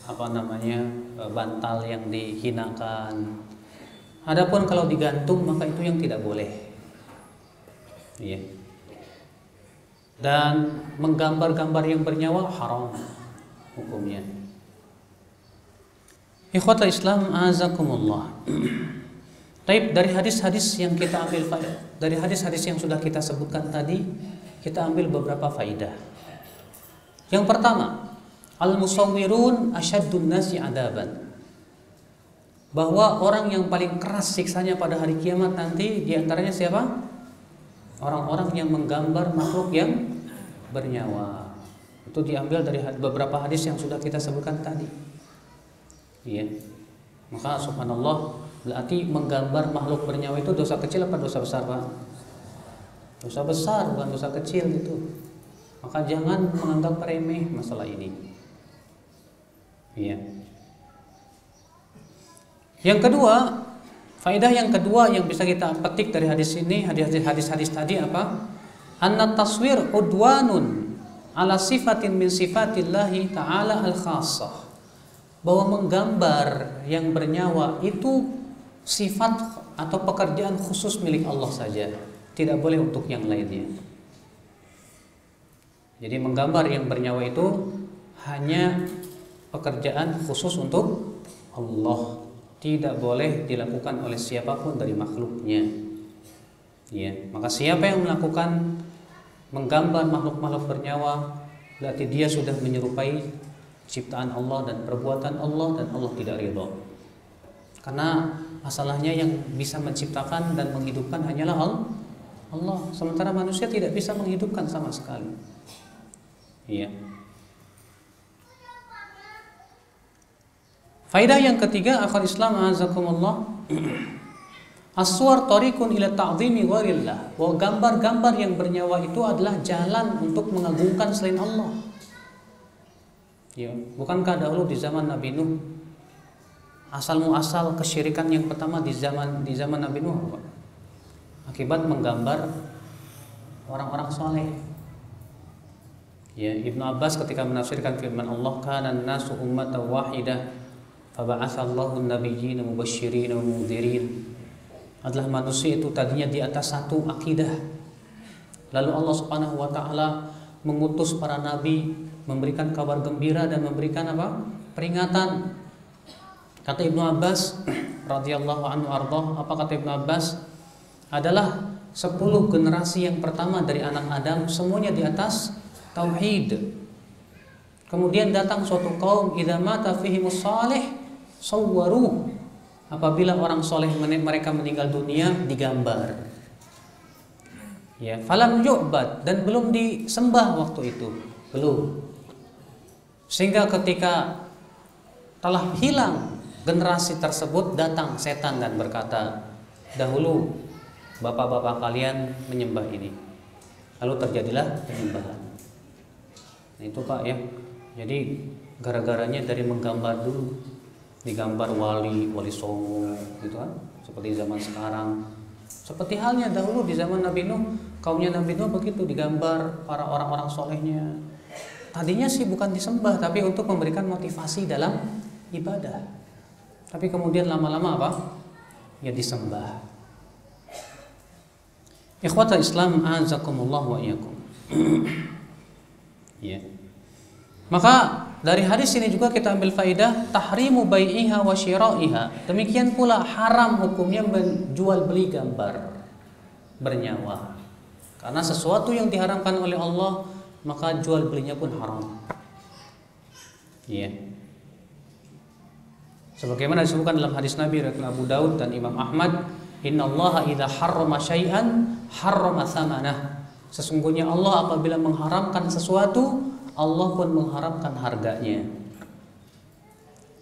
Apa namanya? Bantal yang dihinakan. Adapun kalau digantung maka itu yang tidak boleh. Iya. Dan menggambar-gambar yang bernyawa haram hukumnya. Ikhwatul Islam azakumullah. Taib, dari hadis-hadis yang kita ambil dari hadis-hadis yang sudah kita sebutkan tadi, kita ambil beberapa faidah. Yang pertama, al-musawwirun asyaddun nasi adaban. Bahwa orang yang paling keras siksanya pada hari kiamat nanti diantaranya siapa? Orang-orang yang menggambar makhluk yang bernyawa. Itu diambil dari beberapa hadis yang sudah kita sebutkan tadi. Iya. Maka subhanallah, berarti menggambar makhluk bernyawa itu dosa kecil apa dosa besar, Pak? Dosa besar, bukan dosa kecil itu. Maka jangan menganggap remeh masalah ini. Iya. Yang kedua, faedah yang kedua yang bisa kita petik dari hadis ini, hadis tadi apa? Anna taswir udwanun ala sifatin min sifatillahi ta'ala al-khassah, bahwa menggambar yang bernyawa itu sifat atau pekerjaan khusus milik Allah saja, tidak boleh untuk yang lainnya. Jadi menggambar yang bernyawa itu hanya pekerjaan khusus untuk Allah, tidak boleh dilakukan oleh siapapun dari makhluknya. Ya, maka siapa yang melakukan menggambar makhluk-makhluk bernyawa, berarti dia sudah menyerupai ciptaan Allah dan perbuatan Allah, dan Allah tidak ridha. Karena masalahnya yang bisa menciptakan dan menghidupkan hanyalah Allah, sementara manusia tidak bisa menghidupkan sama sekali. Iya. Faedah yang ketiga, akhwat Islam azakumullah, as-suwar tariqun ila ta'zimi ghairillah, bahwa gambar-gambar yang bernyawa itu adalah jalan untuk mengagungkan selain Allah. Ya, bukankah dahulu di zaman Nabi Nuh asal muasal kesyirikan yang pertama di zaman Nabi Nuh apa? Akibat menggambar orang-orang soleh. Ya, Ibnu Abbas ketika menafsirkan firman Allah, kana an-nasu ummatan wahidah faba'atsallahu an-nabiyyina mubasysyirin wa mundzirin, adalah manusia itu tadinya di atas satu akidah, lalu Allah Subhanahu wa taala mengutus para nabi memberikan kabar gembira dan memberikan apa? Peringatan. Kata Ibnu Abbas radhiyallahu anhu ardah, apa kata Ibnu Abbas? Adalah 10 generasi yang pertama dari anak Adam semuanya di atas tauhid. Kemudian datang suatu kaum, idza mata fihimus salih sawwaru, apabila orang soleh mereka meninggal dunia digambar. Ya, falam yu'bad, dan belum disembah waktu itu, belum. Sehingga ketika telah hilang generasi tersebut, datang setan dan berkata, dahulu bapak-bapak kalian menyembah ini, lalu terjadilah penyembahan. Nah, itu Pak ya. Jadi gara-garanya dari menggambar dulu, digambar wali songo gitu kan, seperti zaman sekarang. Seperti halnya dahulu di zaman Nabi Nuh, kaumnya Nabi Nuh begitu, digambar para orang-orang solehnya. Tadinya sih bukan disembah, tapi untuk memberikan motivasi dalam ibadah. Tapi kemudian lama-lama apa? Ya disembah. Ikhwatal Islam azakumullah wa iyyakum. Ya. Maka dari hadis ini juga kita ambil faedah tahrimu bai'iha wa syira'iha. Demikian pula haram hukumnya menjual beli gambar bernyawa. Karena sesuatu yang diharamkan oleh Allah, maka jual belinya pun haram. Iya. Sebagaimana disebutkan dalam hadis Nabi riwayat Abu Daud dan Imam Ahmad, innallaha idza harrama syai'an harrama tsamanah. Sesungguhnya Allah apabila mengharamkan sesuatu, Allah pun mengharamkan harganya.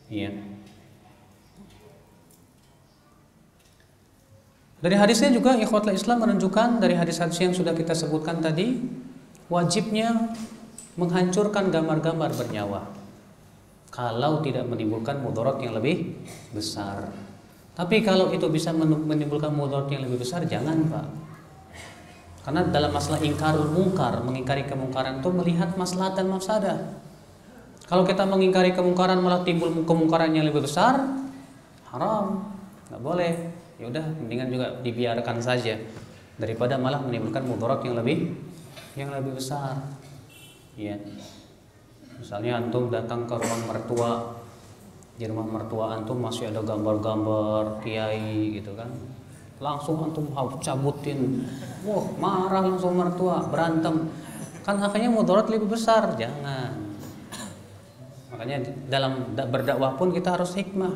Iya. Dari hadisnya juga ikhwatul Islam menunjukkan, dari hadis-hadis yang sudah kita sebutkan tadi, wajibnya menghancurkan gambar-gambar bernyawa kalau tidak menimbulkan mudarat yang lebih besar. Tapi kalau itu bisa menimbulkan mudarat yang lebih besar, jangan Pak. Karena dalam masalah ingkarul mungkar, mengingkari kemungkaran itu melihat maslahat dan mafsadah. Kalau kita mengingkari kemungkaran malah timbul kemungkaran yang lebih besar, haram, nggak boleh. Ya udah, mendingan juga dibiarkan saja daripada malah menimbulkan mudarat yang lebih besar. Ya. Misalnya antum datang ke rumah mertua, di rumah mertua antum masih ada gambar-gambar kiai gitu kan. Langsung antum cabutin, wah marah langsung mertua, berantem, kan akhirnya mudarat lebih besar. Jangan. Makanya dalam berdakwah pun kita harus hikmah.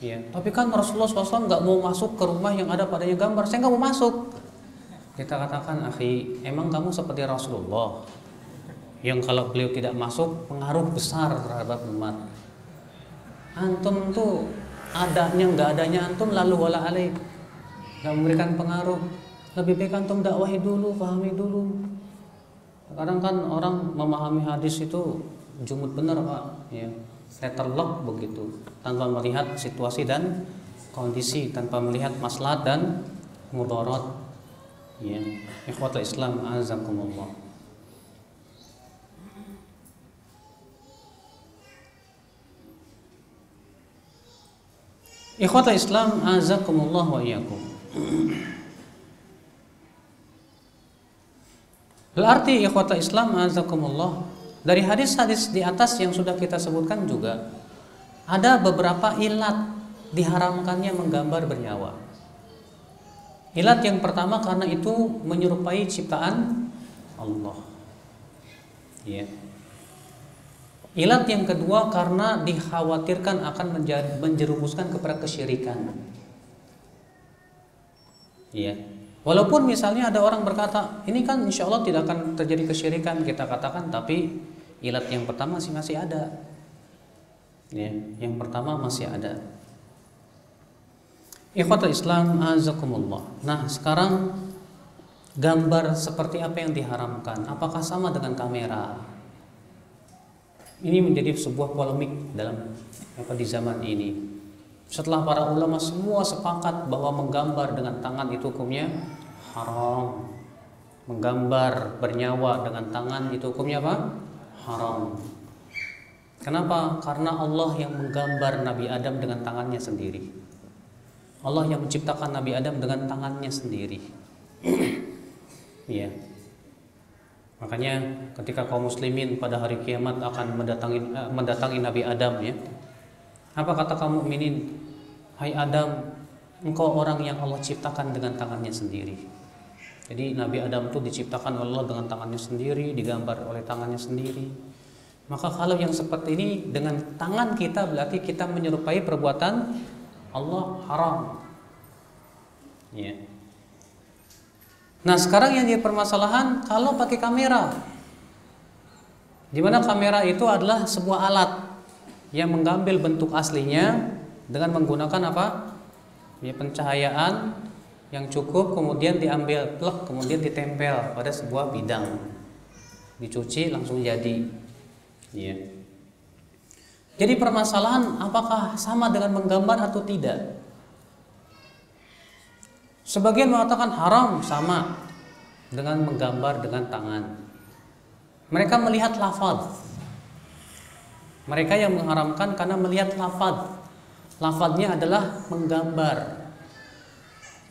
Ya. Tapi kan Rasulullah SAW nggak mau masuk ke rumah yang ada padanya gambar, saya nggak mau masuk. Kita katakan, akhi, emang kamu seperti Rasulullah yang kalau beliau tidak masuk pengaruh besar terhadap umat. Antum tuh adanya nggak adanya antum lalu wala alaik, nggak memberikan pengaruh. Lebih baik antum dakwahi dulu, pahami dulu. Kadang kan orang memahami hadis itu jumud bener Pak, ya, letterlock begitu, tanpa melihat situasi dan kondisi, tanpa melihat maslahat dan mudarat. Ya, ikhwatul Islam azakumullah. Ikhwatal Islam azakumullah wa iyyakum. Berarti ikhwatal Islam azakumullah, dari hadis-hadis di atas yang sudah kita sebutkan juga ada beberapa ilat diharamkannya menggambar bernyawa. Ilat yang pertama karena itu menyerupai ciptaan Allah. Ya. Ilat yang kedua karena dikhawatirkan akan menjerumuskan kepada kesyirikan. Ya. Walaupun misalnya ada orang berkata, ini kan insya Allah tidak akan terjadi kesyirikan, kita katakan, tapi ilat yang pertama masih ada. Ya, yang pertama masih ada. Ikhwatul Islam azakumullah. Nah, sekarang gambar seperti apa yang diharamkan? Apakah sama dengan kamera? Ini menjadi sebuah polemik di zaman ini. Setelah para ulama semua sepakat bahwa menggambar dengan tangan itu hukumnya haram. Menggambar bernyawa dengan tangan itu hukumnya apa? Haram. Kenapa? Karena Allah yang menggambar Nabi Adam dengan tangannya sendiri. Allah yang menciptakan Nabi Adam dengan tangannya sendiri. Iya. Makanya ketika kaum muslimin pada hari kiamat akan mendatangi Nabi Adam, ya. Apa kata kaum mukminin? Hai Adam, engkau orang yang Allah ciptakan dengan tangannya sendiri. Jadi Nabi Adam itu diciptakan oleh Allah dengan tangannya sendiri, digambar oleh tangannya sendiri. Maka kalau yang seperti ini dengan tangan kita berarti kita menyerupai perbuatan Allah haram. Ya. Nah, sekarang yang jadi permasalahan kalau pakai kamera. Di mana kamera itu adalah sebuah alat yang mengambil bentuk aslinya dengan menggunakan apa? Ya, pencahayaan yang cukup, kemudian diambil plug, kemudian ditempel pada sebuah bidang. Dicuci langsung jadi. Ya. Jadi permasalahan apakah sama dengan menggambar atau tidak? Sebagian mengatakan haram sama dengan menggambar dengan tangan. Mereka melihat lafaz. Mereka yang mengharamkan karena melihat lafaz. Lafaznya adalah menggambar.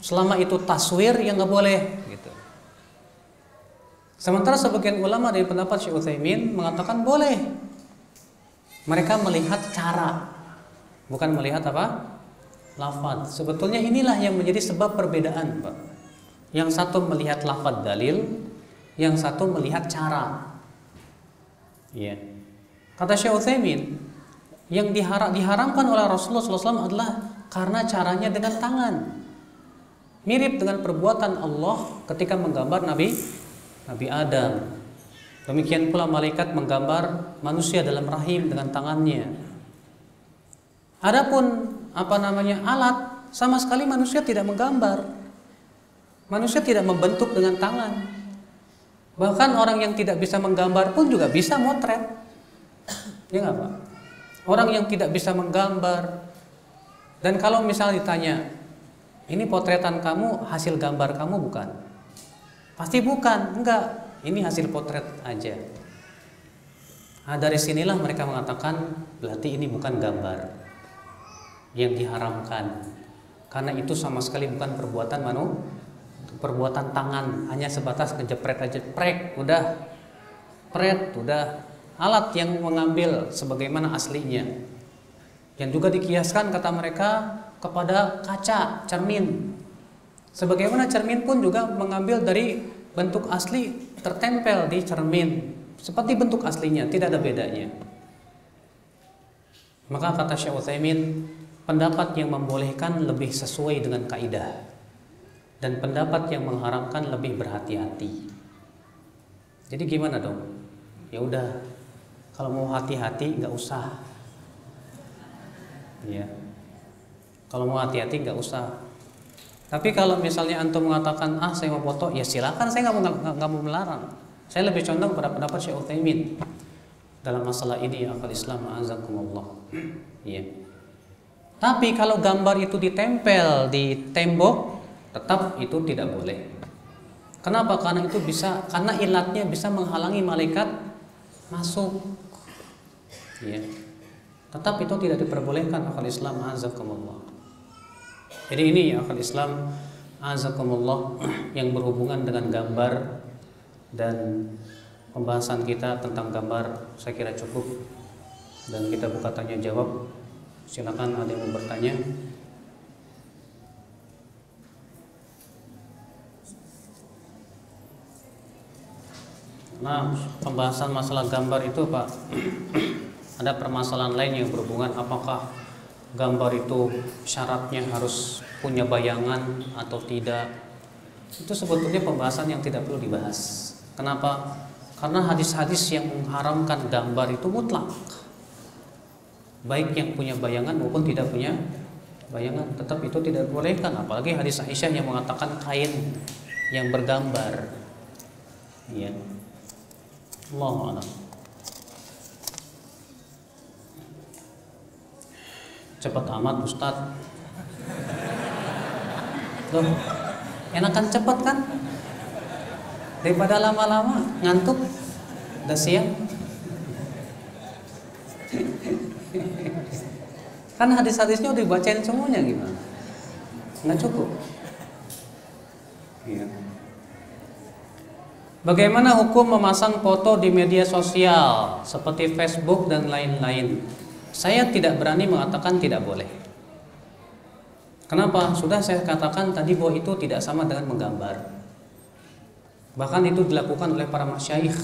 Selama itu taswir yang nggak boleh. Gitu. Sementara sebagian ulama dari pendapat Syekh Utsaimin mengatakan boleh. Mereka melihat cara, bukan melihat apa? Lafaz. Sebetulnya inilah yang menjadi sebab perbedaan, Pak. Yang satu melihat lafaz dalil, yang satu melihat cara. Ya. Kata Syekh Utsaimin, yang diharamkan oleh Rasulullah SAW adalah karena caranya dengan tangan. Mirip dengan perbuatan Allah ketika menggambar Nabi Adam. Demikian pula malaikat menggambar manusia dalam rahim dengan tangannya. Adapun alat, sama sekali manusia tidak menggambar. Manusia tidak membentuk dengan tangan. Bahkan orang yang tidak bisa menggambar pun juga bisa motret. Ya nggak, Pak? Orang yang tidak bisa menggambar, dan kalau misalnya ditanya, ini potretan kamu hasil gambar kamu bukan? Pasti bukan, enggak. Ini hasil potret aja. Nah, dari sinilah mereka mengatakan berarti ini bukan gambar yang diharamkan, karena itu sama sekali bukan perbuatan tangan, hanya sebatas ngejepret aja, udah alat yang mengambil sebagaimana aslinya, yang juga dikiaskan kata mereka kepada kaca, cermin, sebagaimana cermin pun juga mengambil dari bentuk asli tertempel di cermin seperti bentuk aslinya, tidak ada bedanya. Maka kata Syekh Utsaimin, pendapat yang membolehkan lebih sesuai dengan kaidah, dan pendapat yang mengharamkan lebih berhati-hati. Jadi gimana dong? Ya udah, kalau mau hati-hati nggak usah. Ya. Kalau mau hati-hati nggak usah. Tapi kalau misalnya antum mengatakan saya mau foto, ya silakan, saya nggak mau melarang. Saya lebih condong pada pendapat Syekh Utsaimin dalam masalah ini, ya akal Islam azakumullah. Ya. Tapi kalau gambar itu ditempel di tembok, tetap itu tidak boleh. Kenapa? Karena ilatnya bisa menghalangi malaikat masuk. Ya. Tetap itu tidak diperbolehkan akal Islam azakumullah. Jadi ini ya akal Islam azakumullah yang berhubungan dengan gambar, dan pembahasan kita tentang gambar saya kira cukup, dan kita buka tanya jawab. Silakan ada yang mau bertanya. Nah, pembahasan masalah gambar itu Pak, ada permasalahan lain yang berhubungan apakah gambar itu syaratnya harus punya bayangan atau tidak. Itu sebetulnya pembahasan yang tidak perlu dibahas. Kenapa? Karena hadis-hadis yang mengharamkan gambar itu mutlak, baik yang punya bayangan maupun tidak punya bayangan, tetap itu tidak dibolehkan. Apalagi hadis Aisyah yang mengatakan kain yang bergambar. Ya. Allahu a'lam. Cepat amat Ustaz. Loh, enakan cepat kan? Daripada lama-lama ngantuk, udah siang. Kan hadis-hadisnya udah dibacain semuanya, gimana? Nggak cukup. Iya. Bagaimana hukum memasang foto di media sosial seperti Facebook dan lain-lain? Saya tidak berani mengatakan tidak boleh. Kenapa? Sudah saya katakan tadi bahwa itu tidak sama dengan menggambar. Bahkan itu dilakukan oleh para masyayikh.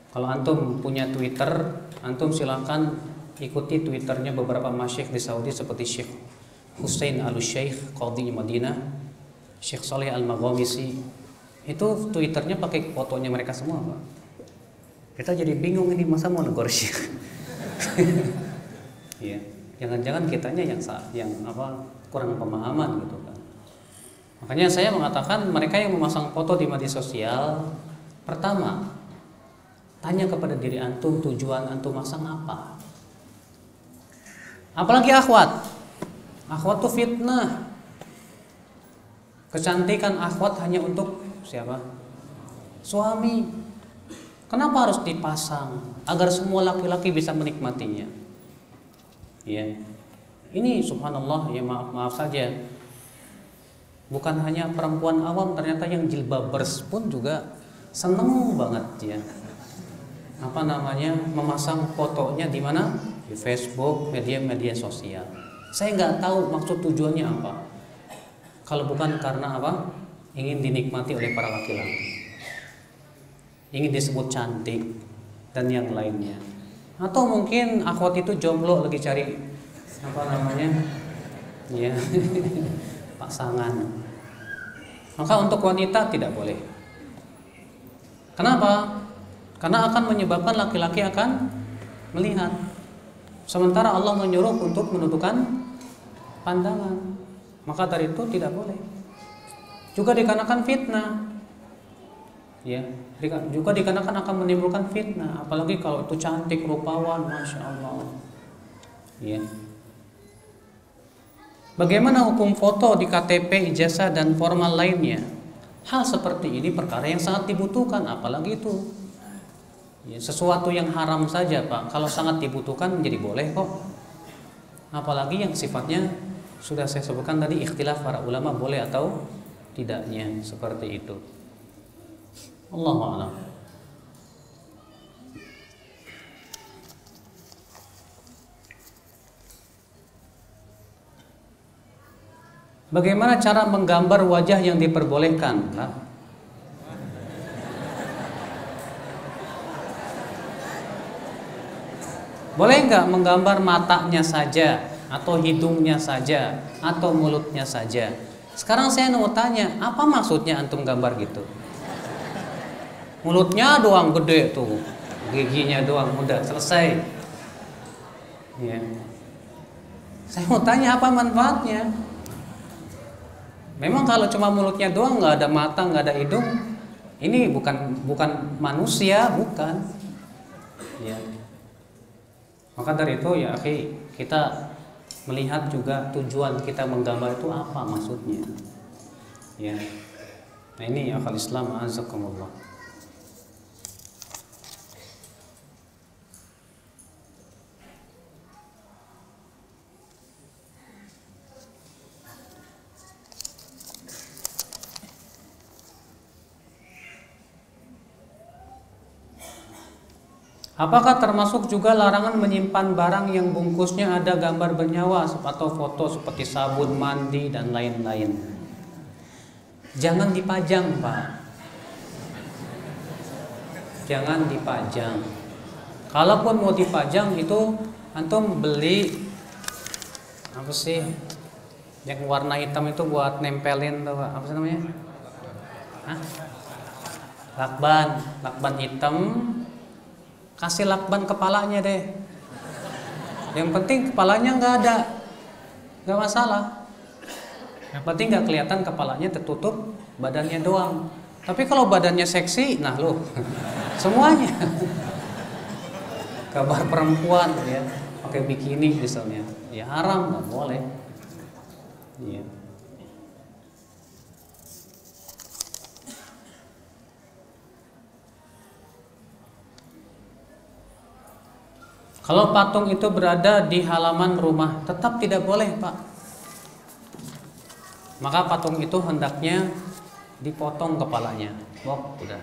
Kalau antum punya Twitter, antum silakan ikuti Twitternya beberapa masyayikh di Saudi seperti Syekh Hussein Al-Syekh Qadhi Madinah, Syekh Saleh Al-Maghamisi. Itu Twitternya pakai fotonya mereka semua, Pak. Kita jadi bingung ini masa mau negor Syekh. Ya, jangan-jangan kitanya yang kurang pemahaman gitu kan. Makanya saya mengatakan mereka yang memasang foto di media sosial, pertama tanya kepada diri antum, tujuan antum masang apa. Apalagi akhwat tuh fitnah. Kecantikan akhwat hanya untuk siapa? Suami. Kenapa harus dipasang? Agar semua laki-laki bisa menikmatinya. Ya. Ini subhanallah, ya maaf saja. Bukan hanya perempuan awam, ternyata yang jilbabers pun juga seneng banget ya. Memasang fotonya di mana? Di Facebook, media sosial. Saya nggak tahu maksud tujuannya apa. Kalau bukan karena apa? Ingin dinikmati oleh para laki-laki, ingin disebut cantik dan yang lainnya. Atau mungkin akhwat itu jomblo lagi cari ya pasangan. Maka untuk wanita tidak boleh. Kenapa? Karena akan menyebabkan laki-laki akan melihat. Sementara Allah menyuruh untuk menundukkan pandangan. Maka dari itu tidak boleh. Juga dikarenakan fitnah. Ya, juga dikarenakan akan menimbulkan fitnah, apalagi kalau itu cantik, rupawan, masya Allah. Ya. Bagaimana hukum foto di KTP, ijazah dan formal lainnya? Hal seperti ini perkara yang sangat dibutuhkan, apalagi itu ya, sesuatu yang haram saja Pak, kalau sangat dibutuhkan menjadi boleh kok. Apalagi yang sifatnya sudah saya sebutkan tadi, ikhtilaf para ulama boleh atau tidaknya, seperti itu. Allahu a'lam. Bagaimana cara menggambar wajah yang diperbolehkan? Nah, boleh nggak menggambar matanya saja, atau hidungnya saja, atau mulutnya saja? Sekarang saya mau tanya, apa maksudnya antum gambar gitu? Mulutnya doang gede tuh, giginya doang, udah selesai. Ya. Saya mau tanya apa manfaatnya? Memang kalau cuma mulutnya doang, nggak ada mata, nggak ada hidung, ini bukan manusia, bukan. Ya. Maka dari itu ya, akhi, kita melihat juga tujuan kita menggambar itu apa maksudnya. Ya. Nah ini akal Islam azakumullah. Apakah termasuk juga larangan menyimpan barang yang bungkusnya ada gambar bernyawa atau foto seperti sabun mandi dan lain-lain? Jangan dipajang, Pak. Jangan dipajang. Kalaupun mau dipajang itu antum beli apa sih? Yang warna hitam itu buat nempelin tuh, Pak. Apa sih namanya? Hah? Lakban hitam. Kasih lakban kepalanya deh. Yang penting kepalanya nggak ada, nggak masalah. Yang penting nggak kelihatan kepalanya, tertutup badannya doang. Tapi kalau badannya seksi, nah loh, semuanya. Gambar perempuan ya, pakai bikini misalnya, ya haram, nggak boleh. Iya. Kalau patung itu berada di halaman rumah, tetap tidak boleh, Pak. Maka patung itu hendaknya dipotong kepalanya. Wah, udah.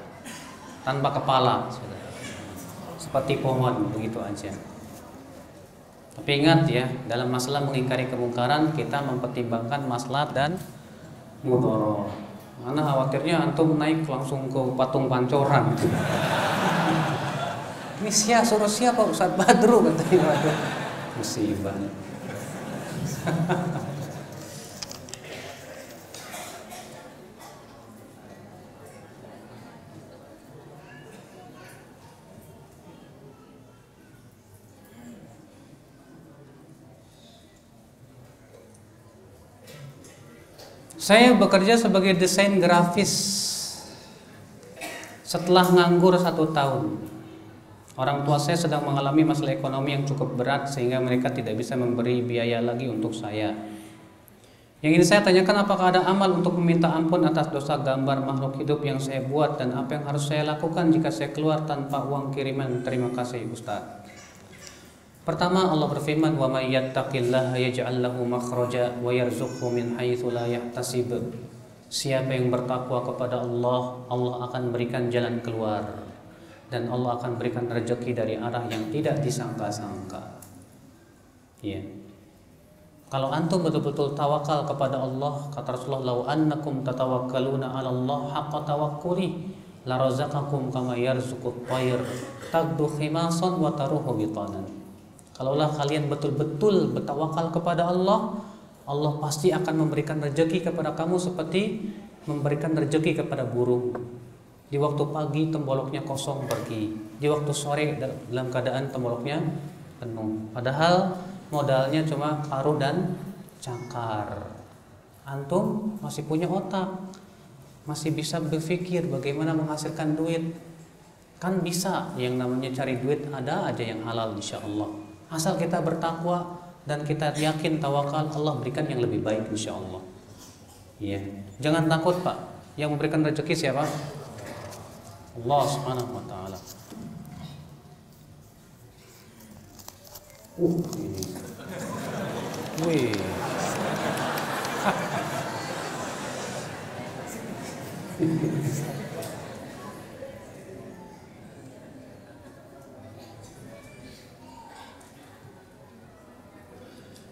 Tanpa kepala, sudah. Seperti pohon, begitu aja. Tapi ingat ya, dalam masalah mengingkari kemungkaran, kita mempertimbangkan maslahat dan mudharat. Karena khawatirnya antum naik langsung ke patung pancoran. Ini suruh siapa Ustaz Badru, katanya. Waduh, musibah. Saya bekerja sebagai desain grafis setelah nganggur 1 tahun. Orang tua saya sedang mengalami masalah ekonomi yang cukup berat sehingga mereka tidak bisa memberi biaya lagi untuk saya. Yang ingin saya tanyakan, apakah ada amal untuk meminta ampun atas dosa gambar makhluk hidup yang saya buat, dan apa yang harus saya lakukan jika saya keluar tanpa uang kiriman? Terima kasih Ustaz. Pertama, Allah berfirman, "Wa may yattaqillaha yaj'al lahu makhraja wa yarzuqhu min haitsu la yahtasib." Siapa yang bertakwa kepada Allah, Allah akan berikan jalan keluar, dan Allah akan berikan rezeki dari arah yang tidak disangka-sangka. Ya. Kalau antum betul-betul tawakal kepada Allah, kata Rasulullah, "Lau annakum tatawakkaluna 'ala Allah haqqa tawakkuli, la razaqakum kama yarzuqut tayr, tagdu khimasan wa taruhu bitanan." Kalaulah kalian betul-betul bertawakal kepada Allah, Allah pasti akan memberikan rezeki kepada kamu seperti memberikan rezeki kepada burung. Di waktu pagi temboloknya kosong pergi, di waktu sore dalam keadaan temboloknya penuh. Padahal modalnya cuma paruh dan cangkar. Antum masih punya otak, masih bisa berpikir bagaimana menghasilkan duit. Kan bisa, yang namanya cari duit ada aja yang halal insya Allah. Asal kita bertakwa dan kita yakin tawakal, Allah berikan yang lebih baik insya Allah. Ya, jangan takut Pak. Yang memberikan rezeki siapa? Allah Subhanahu wa taala. Ini. Wih.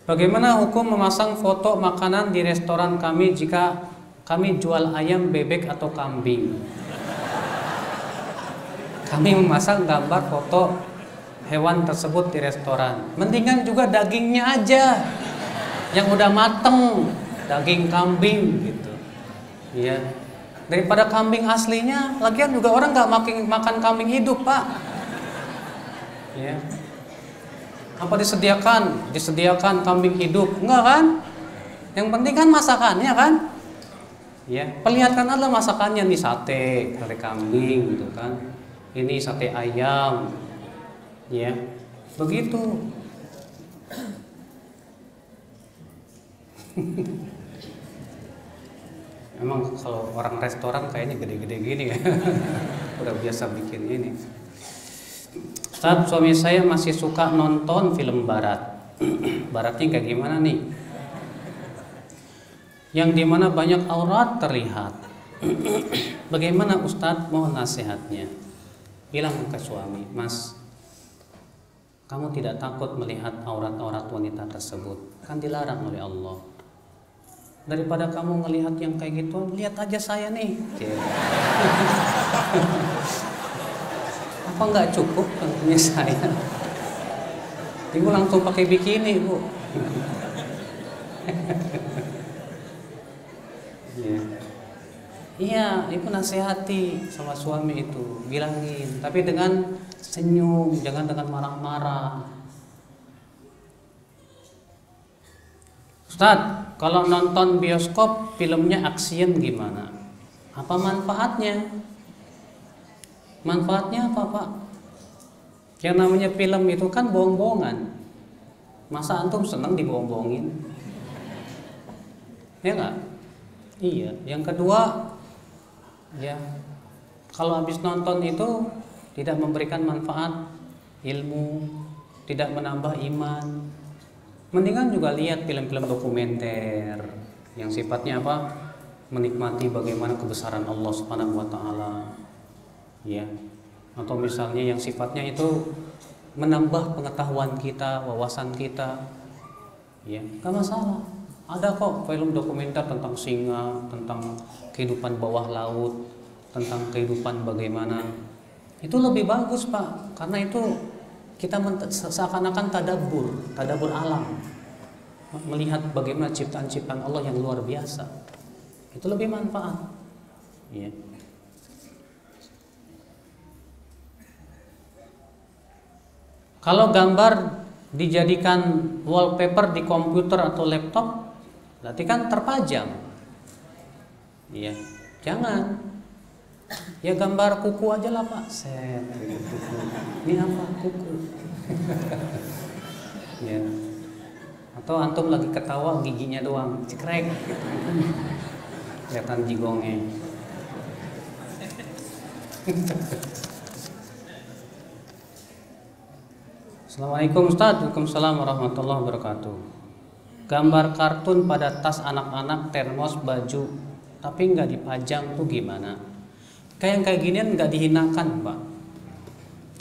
Bagaimana hukum memasang foto makanan di restoran kami jika kami jual ayam, bebek atau kambing? Kami memasang gambar foto hewan tersebut di restoran. Mendingan juga dagingnya aja yang udah mateng, daging kambing gitu. Iya. Daripada kambing aslinya, lagian juga orang nggak makan kambing hidup Pak. Iya. Apa disediakan kambing hidup? Enggak kan? Yang penting kan masakannya kan? Ya, perlihatkan adalah masakannya, nih sate kambing gitu kan. Ini sate ayam. Ya. Begitu. Emang kalau orang restoran kayaknya gede-gede gini ya. Udah biasa bikin ini. Ustaz, suami saya masih suka nonton film barat. Baratnya kayak gimana nih? Yang dimana banyak aurat terlihat. Bagaimana Ustaz, mohon nasihatnya? Bilang ke suami, Mas, Kamu tidak takut melihat aurat-aurat wanita tersebut, kan dilarang oleh Allah. Daripada kamu ngelihat yang kayak gitu, lihat aja saya nih. Apa nggak cukup tentunya saya? Ibu langsung pakai bikini, Bu. Iya, ibu nasihati sama suami itu, bilangin, tapi dengan senyum, jangan dengan marah-marah. Ustadz, kalau nonton bioskop filmnya action gimana? Apa manfaatnya? Manfaatnya apa, Pak? Yang namanya film itu kan bohong-bohongan. Masa antum senang dibohong-bohongin? Ya nggak? Iya. Yang kedua, ya, kalau habis nonton itu tidak memberikan manfaat ilmu, tidak menambah iman. Mendingan juga lihat film-film dokumenter yang sifatnya apa? Menikmati bagaimana kebesaran Allah Subhanahu wa taala. Ya. Atau misalnya yang sifatnya itu menambah pengetahuan kita, wawasan kita. Ya, enggak masalah. Ada kok film dokumenter tentang singa, tentang kehidupan bawah laut, tentang kehidupan bagaimana. Itu lebih bagus, Pak, karena itu kita seakan-akan tadabbur alam, melihat bagaimana ciptaan-ciptaan Allah yang luar biasa. Itu lebih manfaat. Ya. Kalau gambar dijadikan wallpaper di komputer atau laptop, berarti kan terpajang. Iya, jangan. Ya gambar kuku aja lah, Pak. Set. Ini apa? Kuku. Ya. Atau antum lagi ketawa giginya doang, cekrek. Kelihatan jigongnya. Assalamualaikum Ustaz. Waalaikumsalam warahmatullahi wabarakatuh. Gambar kartun pada tas anak-anak, termos, baju, tapi nggak dipajang tuh gimana? Kayak ginian nggak dihinakan, Pak.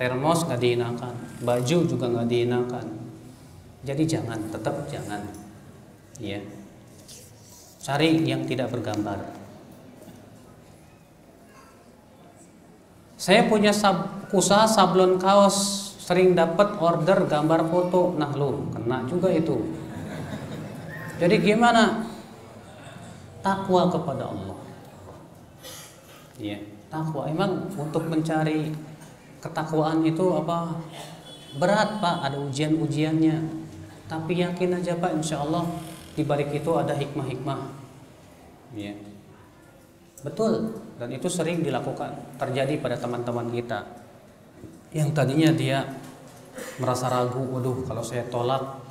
Termos nggak dihinakan, baju juga nggak dihinakan. Jadi jangan, tetap jangan. Ya. Cari yang tidak bergambar. Saya punya usaha sablon kaos, sering dapat order gambar foto. Nah lu kena juga itu. Jadi gimana? Takwa kepada Allah. Ya, takwa. Emang untuk mencari ketakwaan itu apa? Berat, Pak, ada ujian-ujiannya. Tapi yakin aja, Pak, insya Allah di balik itu ada hikmah-hikmah. Ya. Betul, dan itu sering dilakukan, terjadi pada teman-teman kita. Yang tadinya dia merasa ragu, waduh kalau saya tolak,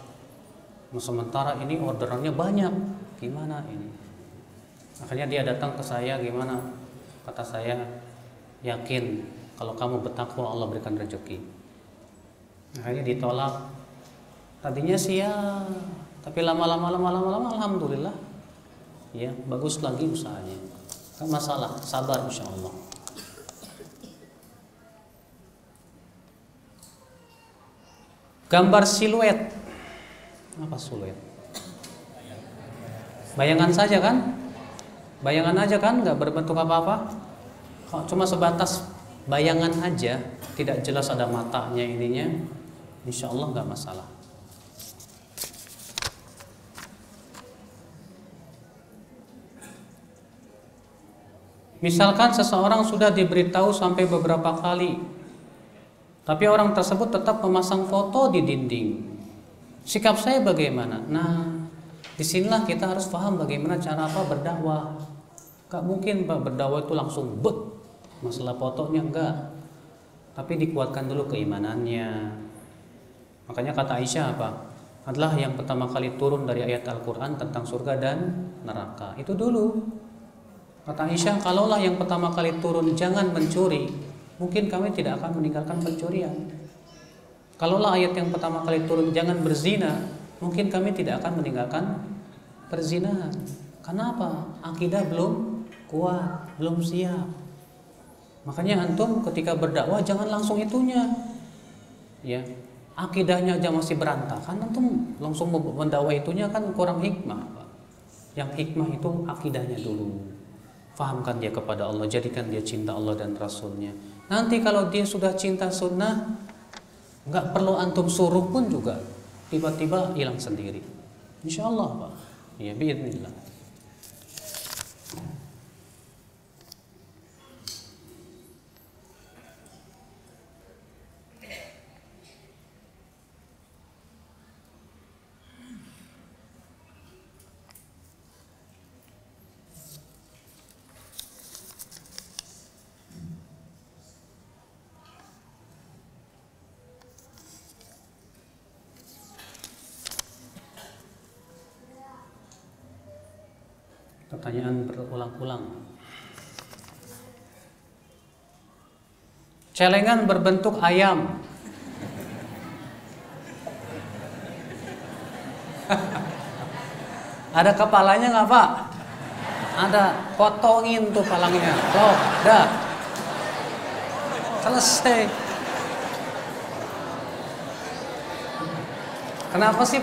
sementara ini orderannya banyak, gimana ini? Akhirnya dia datang ke saya, gimana? Kata saya, yakin kalau kamu bertakwa Allah berikan rezeki. Akhirnya ditolak. Tadinya sih ya, tapi lama-lama alhamdulillah, ya bagus lagi usahanya. Kan masalah, sabar insya Allah. Gambar siluet. Apa siluet? Bayangan saja kan? Bayangan aja kan, nggak berbentuk apa-apa. Kalau cuma sebatas bayangan aja, tidak jelas ada matanya ininya, insya Allah nggak masalah. Misalkan seseorang sudah diberitahu sampai beberapa kali, tapi orang tersebut tetap memasang foto di dinding. Sikap saya bagaimana? Nah, disinilah kita harus paham bagaimana cara apa berdakwah. Gak mungkin Pak berdakwah itu langsung bet masalah fotonya, enggak. Tapi dikuatkan dulu keimanannya. Makanya kata Aisyah apa? Adalah yang pertama kali turun dari ayat Al-Quran tentang surga dan neraka. Itu dulu. Kata Aisyah, kalaulah yang pertama kali turun jangan mencuri, mungkin kami tidak akan meninggalkan pencurian. Kalaulah ayat yang pertama kali turun jangan berzina, mungkin kami tidak akan meninggalkan perzinahan. Kenapa? Akidah belum kuat, belum siap. Makanya antum ketika berdakwah jangan langsung itunya. Ya. akidahnya aja masih berantakan, antum langsung mendakwai itunya kan kurang hikmah, Pak. Yang hikmah itu akidahnya dulu. Fahamkan dia kepada Allah, jadikan dia cinta Allah dan Rasulnya. Nanti kalau dia sudah cinta sunnah, nggak perlu antum suruh pun juga tiba-tiba hilang sendiri. Insya Allah, Pak. Ya, biidznillah. Pertanyaan berulang-ulang. Celengan berbentuk ayam. Ada kepalanya nggak, Pak? Ada. Potongin tuh palangnya. Loh, dah. Selesai. Kenapa sih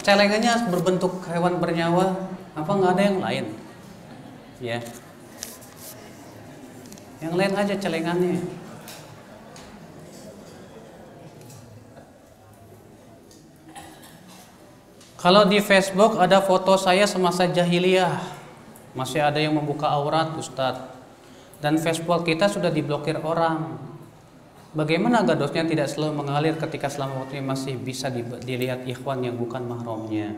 celengannya berbentuk hewan bernyawa? Apa nggak ada yang lain? Ya, yang lain aja celengannya. Kalau di Facebook ada foto saya semasa jahiliyah, masih ada yang membuka aurat, Ustadz. Dan Facebook kita sudah diblokir orang. Bagaimana gadosnya tidak selalu mengalir ketika selama waktunya masih bisa dilihat ikhwan yang bukan mahramnya?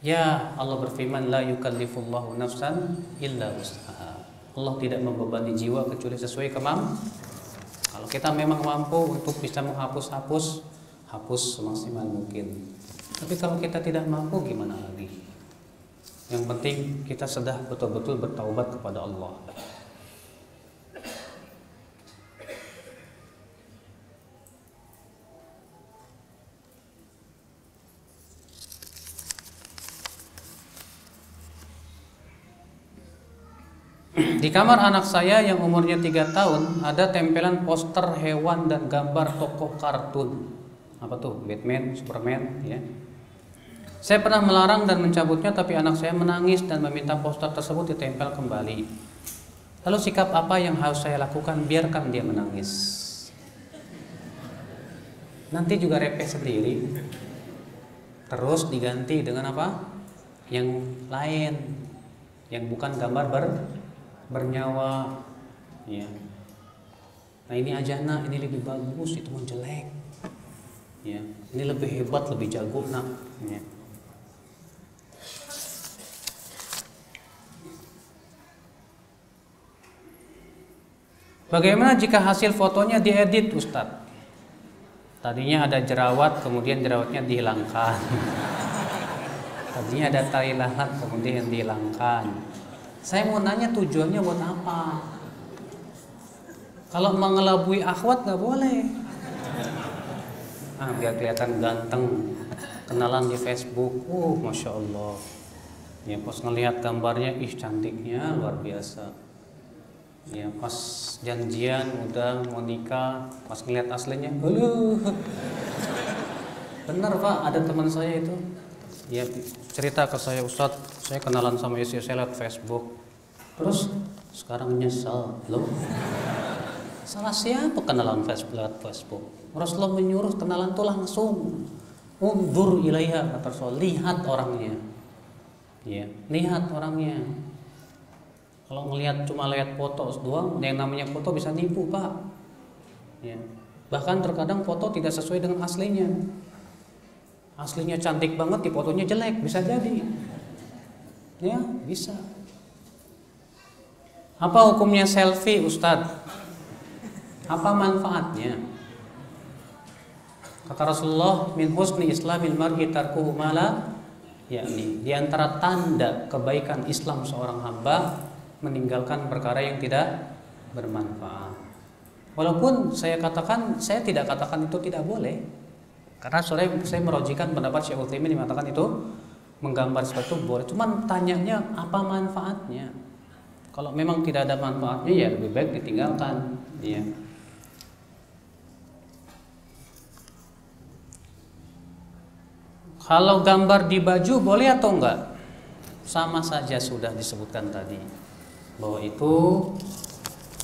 Ya, Allah berfirman, la yukallifullahu nafsan illa wus'aha. Allah tidak membebani jiwa kecuali sesuai kemampuan. Kalau kita memang mampu untuk bisa menghapus, hapus semaksimal mungkin. Tapi kalau kita tidak mampu, gimana lagi? Yang penting kita sudah betul-betul bertaubat kepada Allah. Di kamar anak saya yang umurnya 3 tahun ada tempelan poster hewan dan gambar tokoh kartun. Apa tuh? Batman, Superman, ya. Saya pernah melarang dan mencabutnya, tapi anak saya menangis dan meminta poster tersebut ditempel kembali. Lalu sikap apa yang harus saya lakukan? Biarkan dia menangis. Nanti juga repeh sendiri. Terus diganti dengan apa? Yang lain, yang bukan gambar bernyawa, ya. Nah ini aja nak, ini lebih bagus, itu mah jelek, ya. Ini lebih hebat, lebih jago nak, ya. Bagaimana jika hasil fotonya diedit, Ustadz? Tadinya ada jerawat, kemudian jerawatnya dihilangkan. Tadinya ada tai lalat, kemudian dihilangkan. Saya mau nanya tujuannya buat apa? Kalau mengelabui akhwat nggak boleh. Biar kelihatan ganteng, kenalan di Facebook. Masya Allah. Ya pas ngelihat gambarnya, ih cantiknya luar biasa. Ya pas janjian udah mau nikah, pas ngelihat aslinya, bener Pak, ada teman saya itu. Ya cerita ke saya, Ustadz, saya kenalan sama istri saya lewat Facebook. Terus sekarang nyesel, loh. Salah siapa kenalan lewat Facebook? Rasulullah menyuruh kenalan tuh langsung. Undur ilaiha, kata Rasul, lihat orangnya. Ya, lihat orangnya. Kalau ngelihat cuma lihat foto doang, yang namanya foto bisa nipu, Pak. Ya. Bahkan terkadang foto tidak sesuai dengan aslinya. Aslinya cantik banget, di fotonya jelek, bisa jadi. Ya, bisa. Apa hukumnya selfie, Ustadz? Apa manfaatnya? Kata Rasulullah, min husni islamil mar'i tarkuhu mala, yakni di antara tanda kebaikan Islam seorang hamba meninggalkan perkara yang tidak bermanfaat. Walaupun saya tidak katakan itu tidak boleh. Karena saya merojikan pendapat Syekh Utsaimin yang mengatakan itu menggambar seperti itu boleh. Cuman tanyanya apa manfaatnya? Kalau memang tidak ada manfaatnya ya lebih baik ditinggalkan. Ya. Kalau gambar di baju boleh atau enggak? Sama saja, sudah disebutkan tadi bahwa itu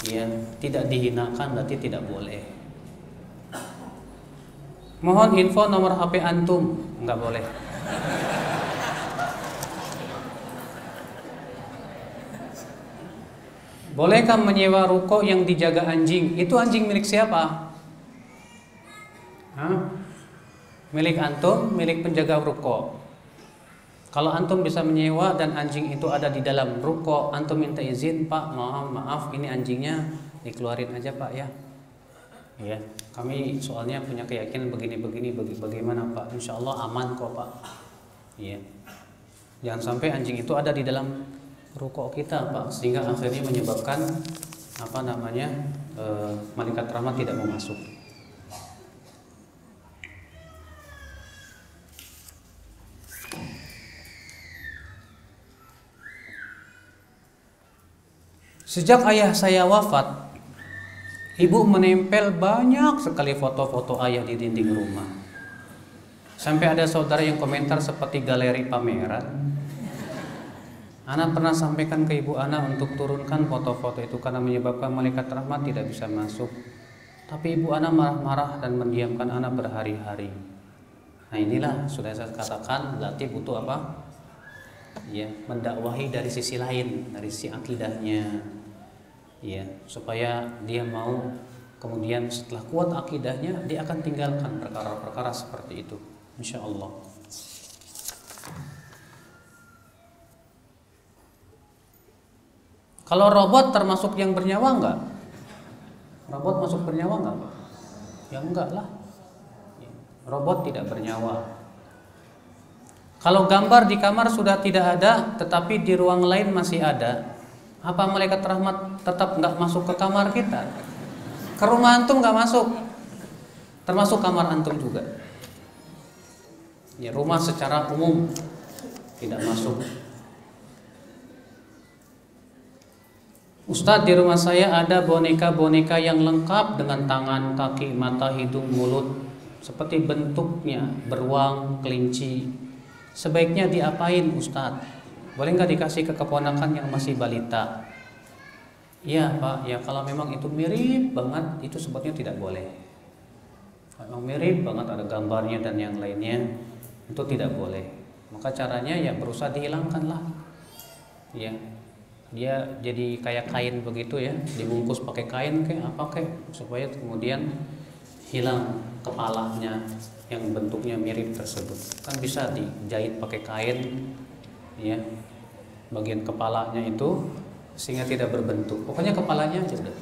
ya tidak dihinakan, berarti tidak boleh. Mohon info nomor HP antum, enggak boleh. Bolehkah menyewa ruko yang dijaga anjing? Itu anjing milik siapa? Hah? Milik antum, milik penjaga ruko. Kalau antum bisa menyewa dan anjing itu ada di dalam ruko, antum minta izin, Pak, maaf ini anjingnya dikeluarin aja Pak ya. Ya, kami soalnya punya keyakinan begini-begini, bagaimana Pak? Insya Allah aman kok Pak. Ya, jangan sampai anjing itu ada di dalam ruko kita Pak, sehingga akhirnya menyebabkan malaikat rahmat tidak mau masuk. Sejak ayah saya wafat, ibu menempel banyak sekali foto-foto ayah di dinding rumah. Sampai ada saudara yang komentar seperti galeri pameran. Ana pernah sampaikan ke ibu Ana untuk turunkan foto-foto itu karena menyebabkan malaikat rahmat tidak bisa masuk. Tapi ibu Ana marah-marah dan mendiamkan Ana berhari-hari. Nah inilah sudah saya katakan, berarti butuh apa? Ya, mendakwahi dari sisi lain, dari sisi akidahnya. Ya, supaya dia mau kemudian setelah kuat akidahnya, dia akan tinggalkan perkara-perkara seperti itu, insya Allah. Kalau robot termasuk yang bernyawa enggak? Robot masuk bernyawa enggak? Ya enggak lah. Robot tidak bernyawa. Kalau gambar di kamar sudah tidak ada, tetapi di ruang lain masih ada, apa malaikat rahmat tetap enggak masuk ke kamar kita? Ke rumah antum enggak masuk, termasuk kamar antum juga. Ya, rumah secara umum tidak masuk. Ustadz, di rumah saya ada boneka-boneka yang lengkap dengan tangan, kaki, mata, hidung, mulut, seperti bentuknya beruang, kelinci. Sebaiknya diapain Ustadz? Boleh nggak dikasih ke keponakan yang masih balita? Iya Pak, ya kalau memang itu mirip banget, itu sebetulnya tidak boleh. Kalau mirip banget ada gambarnya dan yang lainnya, itu tidak boleh. Maka caranya ya berusaha dihilangkan lah. Ya, dia jadi kayak kain begitu ya, dibungkus pakai kain kayak apa kayak, supaya kemudian hilang kepalanya yang bentuknya mirip tersebut. Kan bisa dijahit pakai kain ya, bagian kepalanya itu sehingga tidak berbentuk. Pokoknya kepalanya aja udah.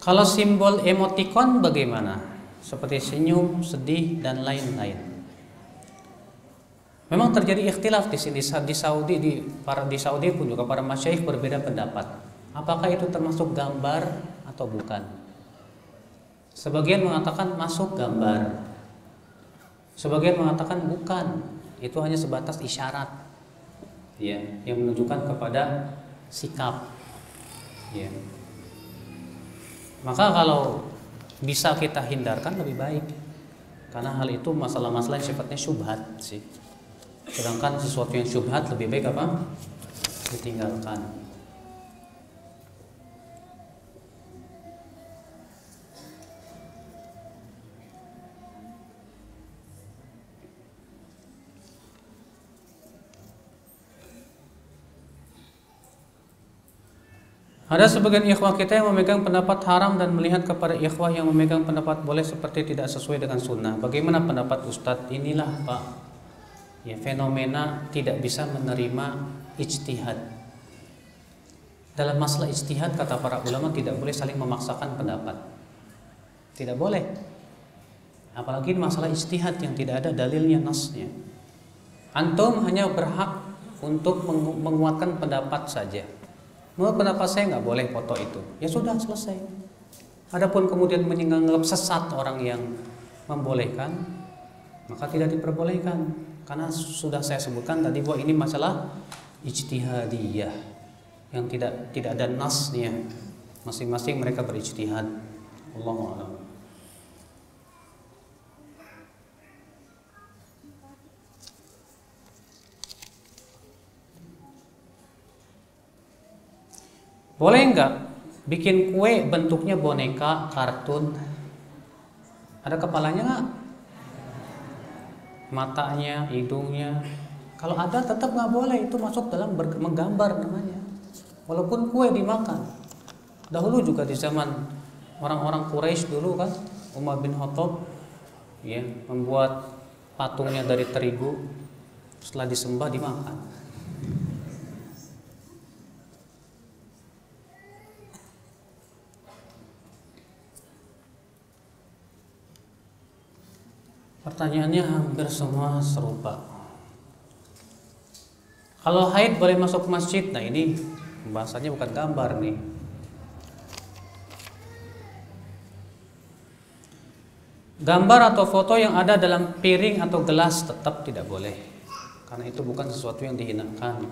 Kalau simbol emoticon bagaimana? Seperti senyum, sedih dan lain-lain. Memang terjadi ikhtilaf di sini di Saudi, di Saudi pun juga para masyayikh berbeda pendapat. Apakah itu termasuk gambar atau bukan? Sebagian mengatakan masuk gambar. Sebagian mengatakan bukan, itu hanya sebatas isyarat, ya, yang menunjukkan kepada sikap, ya. Maka kalau bisa kita hindarkan lebih baik, karena hal itu masalah-masalah yang sifatnya syubhat sih. Sedangkan sesuatu yang syubhat lebih baik apa? Ditinggalkan. Ada sebagian ikhwah kita yang memegang pendapat haram dan melihat kepada ikhwah yang memegang pendapat boleh seperti tidak sesuai dengan sunnah. Bagaimana pendapat Ustadz? Inilah Pak, ya, fenomena tidak bisa menerima ijtihad. Dalam masalah ijtihad kata para ulama tidak boleh saling memaksakan pendapat. Tidak boleh. Apalagi masalah ijtihad yang tidak ada dalilnya, nasnya. Antum hanya berhak untuk menguatkan pendapat saja. Menurut pendapat saya nggak boleh foto itu, ya sudah selesai. Adapun kemudian menganggap sesat orang yang membolehkan, maka tidak diperbolehkan. Karena sudah saya sebutkan tadi bahwa ini masalah ijtihadiyah yang tidak ada nasnya. Masing-masing mereka berijtihad. Allahu a'lam. Boleh nggak bikin kue bentuknya boneka, kartun? Ada kepalanya nggak? Matanya, hidungnya? Kalau ada tetap nggak boleh, itu masuk dalam menggambar namanya. Walaupun kue dimakan. Dahulu juga di zaman orang-orang Quraisy dulu kan, Umar bin Khattab ya membuat patungnya dari terigu, setelah disembah dimakan. Pertanyaannya hampir semua serupa. Kalau haid boleh masuk masjid? Nah ini bahasanya bukan gambar nih. Gambar atau foto yang ada dalam piring atau gelas tetap tidak boleh, karena itu bukan sesuatu yang dihinakan.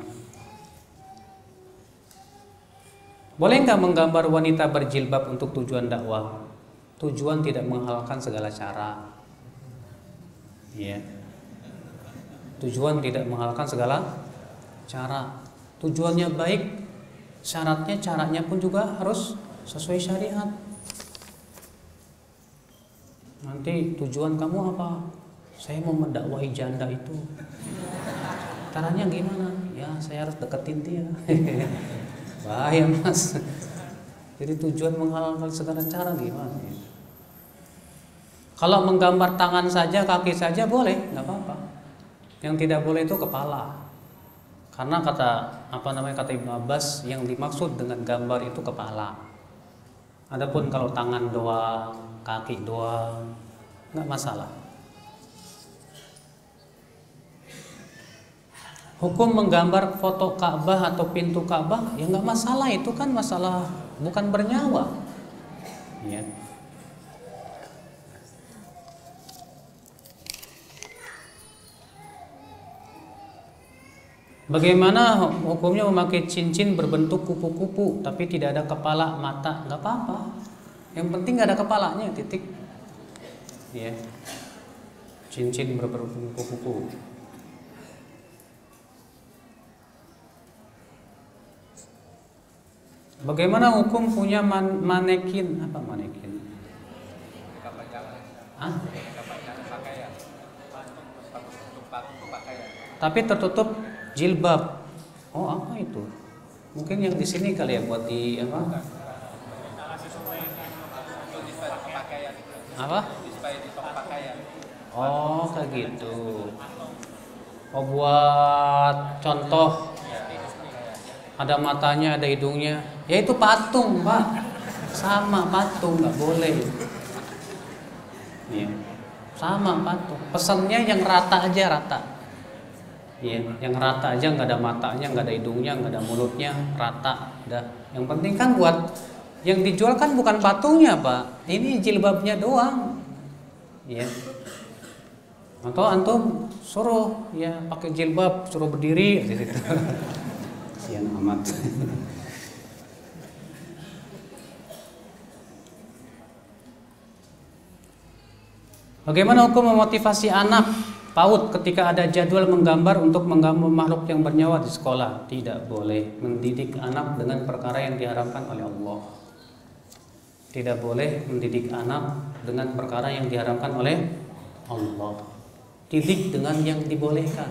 Boleh nggak menggambar wanita berjilbab untuk tujuan dakwah? Tujuan tidak menghalalkan segala cara. Ya. Tujuan tidak menghalalkan segala cara. Tujuannya baik, syaratnya caranya pun juga harus sesuai syariat. Nanti tujuan kamu apa? Saya mau mendakwahi janda itu. Caranya gimana? Ya saya harus deketin dia. Bahaya mas. Jadi tujuan menghalalkan segala cara gimana? Kalau menggambar tangan saja, kaki saja boleh, nggak apa-apa. Yang tidak boleh itu kepala. Karena kata Ibnu Abbas, yang dimaksud dengan gambar itu kepala. Adapun kalau tangan doang, kaki doang, nggak masalah. Hukum menggambar foto Ka'bah atau pintu Ka'bah, ya nggak masalah, itu kan masalah bukan bernyawa. Ya. Bagaimana hukumnya memakai cincin berbentuk kupu-kupu tapi tidak ada kepala, mata? Nggak apa-apa. Yang penting nggak ada kepalanya, titik. Ya. Cincin berbentuk kupu-kupu. Bagaimana hukum punya manekin? Apa manekin? Hah? Tapi tertutup jilbab. Oh, apa itu? Mungkin yang di sini kali ya, buat di apa? Apa? Oh, kayak gitu. Oh, buat contoh. Ada matanya, ada hidungnya. Ya itu patung, Pak. Sama patung, nggak boleh. Ya. Sama patung. Pesannya yang rata aja, rata. Ya, yang rata aja, nggak ada matanya, nggak ada hidungnya, nggak ada mulutnya, rata. Dah. Yang penting kan buat yang dijual kan bukan patungnya, Pak. Ini jilbabnya doang. Ya. Atau antum suruh ya pakai jilbab, suruh berdiri gitu. Kasihan amat. Bagaimana hukum memotivasi anak PAUD ketika ada jadwal menggambar untuk menggambar makhluk yang bernyawa di sekolah? Tidak boleh mendidik anak dengan perkara yang diharamkan oleh Allah. Tidak boleh mendidik anak dengan perkara yang diharamkan oleh Allah. Didik dengan yang dibolehkan.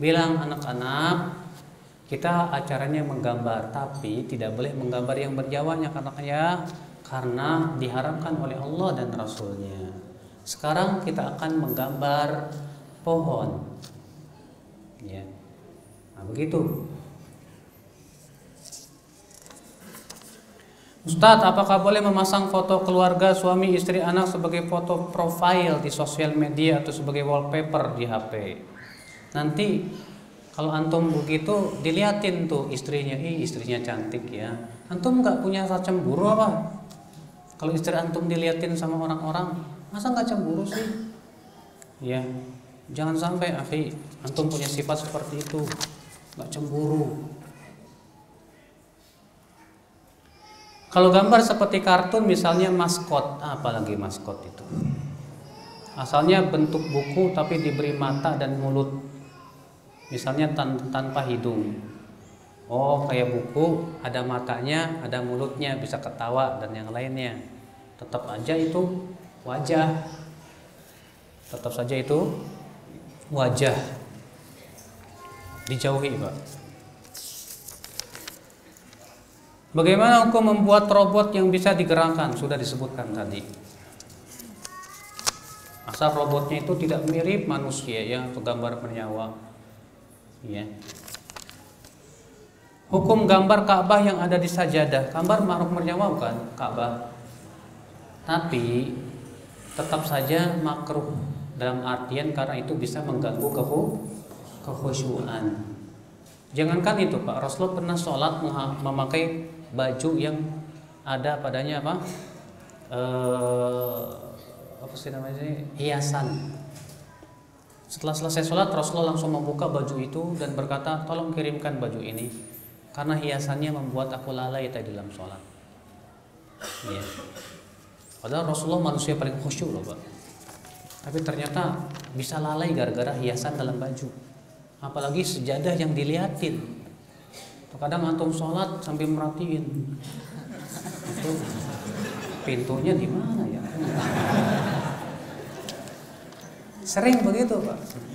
Bilang anak-anak, kita acaranya menggambar, tapi tidak boleh menggambar yang bernyawa karena diharamkan oleh Allah dan Rasulnya. Sekarang kita akan menggambar pohon. Ya. Nah, begitu. Ustadz, apakah boleh memasang foto keluarga, suami, istri, anak sebagai foto profile di sosial media atau sebagai wallpaper di HP? Nanti kalau antum begitu diliatin tuh istrinya, istrinya cantik ya. Antum nggak punya rasa cemburu apa? Kalau istri antum diliatin sama orang-orang, masa nggak cemburu sih? Ya, jangan sampai akhi antum punya sifat seperti itu, nggak cemburu. Kalau gambar seperti kartun misalnya maskot, apalagi maskot itu. Asalnya bentuk buku tapi diberi mata dan mulut. Misalnya tanpa hidung. Oh, kayak buku, ada matanya, ada mulutnya, bisa ketawa dan yang lainnya. Tetap aja itu wajah. Tetap saja itu wajah. Dijauhi, Pak. Bagaimana hukum membuat robot yang bisa digerakkan? Sudah disebutkan tadi. Asal robotnya itu tidak mirip manusia ya, atau gambar bernyawa. Ya. Hukum gambar Ka'bah yang ada di sajadah, gambar makhluk bernyawa bukan Ka'bah. Tapi tetap saja makruh dalam artian karena itu bisa mengganggu kekhusyuan. Jangankan itu Pak, Rasulullah pernah sholat memakai baju yang ada padanya apa? Apa sih namanya? Hiasan. Setelah selesai sholat, Rasulullah langsung membuka baju itu dan berkata, tolong kirimkan baju ini karena hiasannya membuat aku lalai tadi dalam sholat. Ya. Padahal Rasulullah manusia paling khusyuk loh Pak. Tapi ternyata bisa lalai gara-gara hiasan dalam baju. Apalagi sejadah yang diliatin. Kadang antum sholat sambil merhatiin itu pintunya di mana ya? Sering begitu Pak.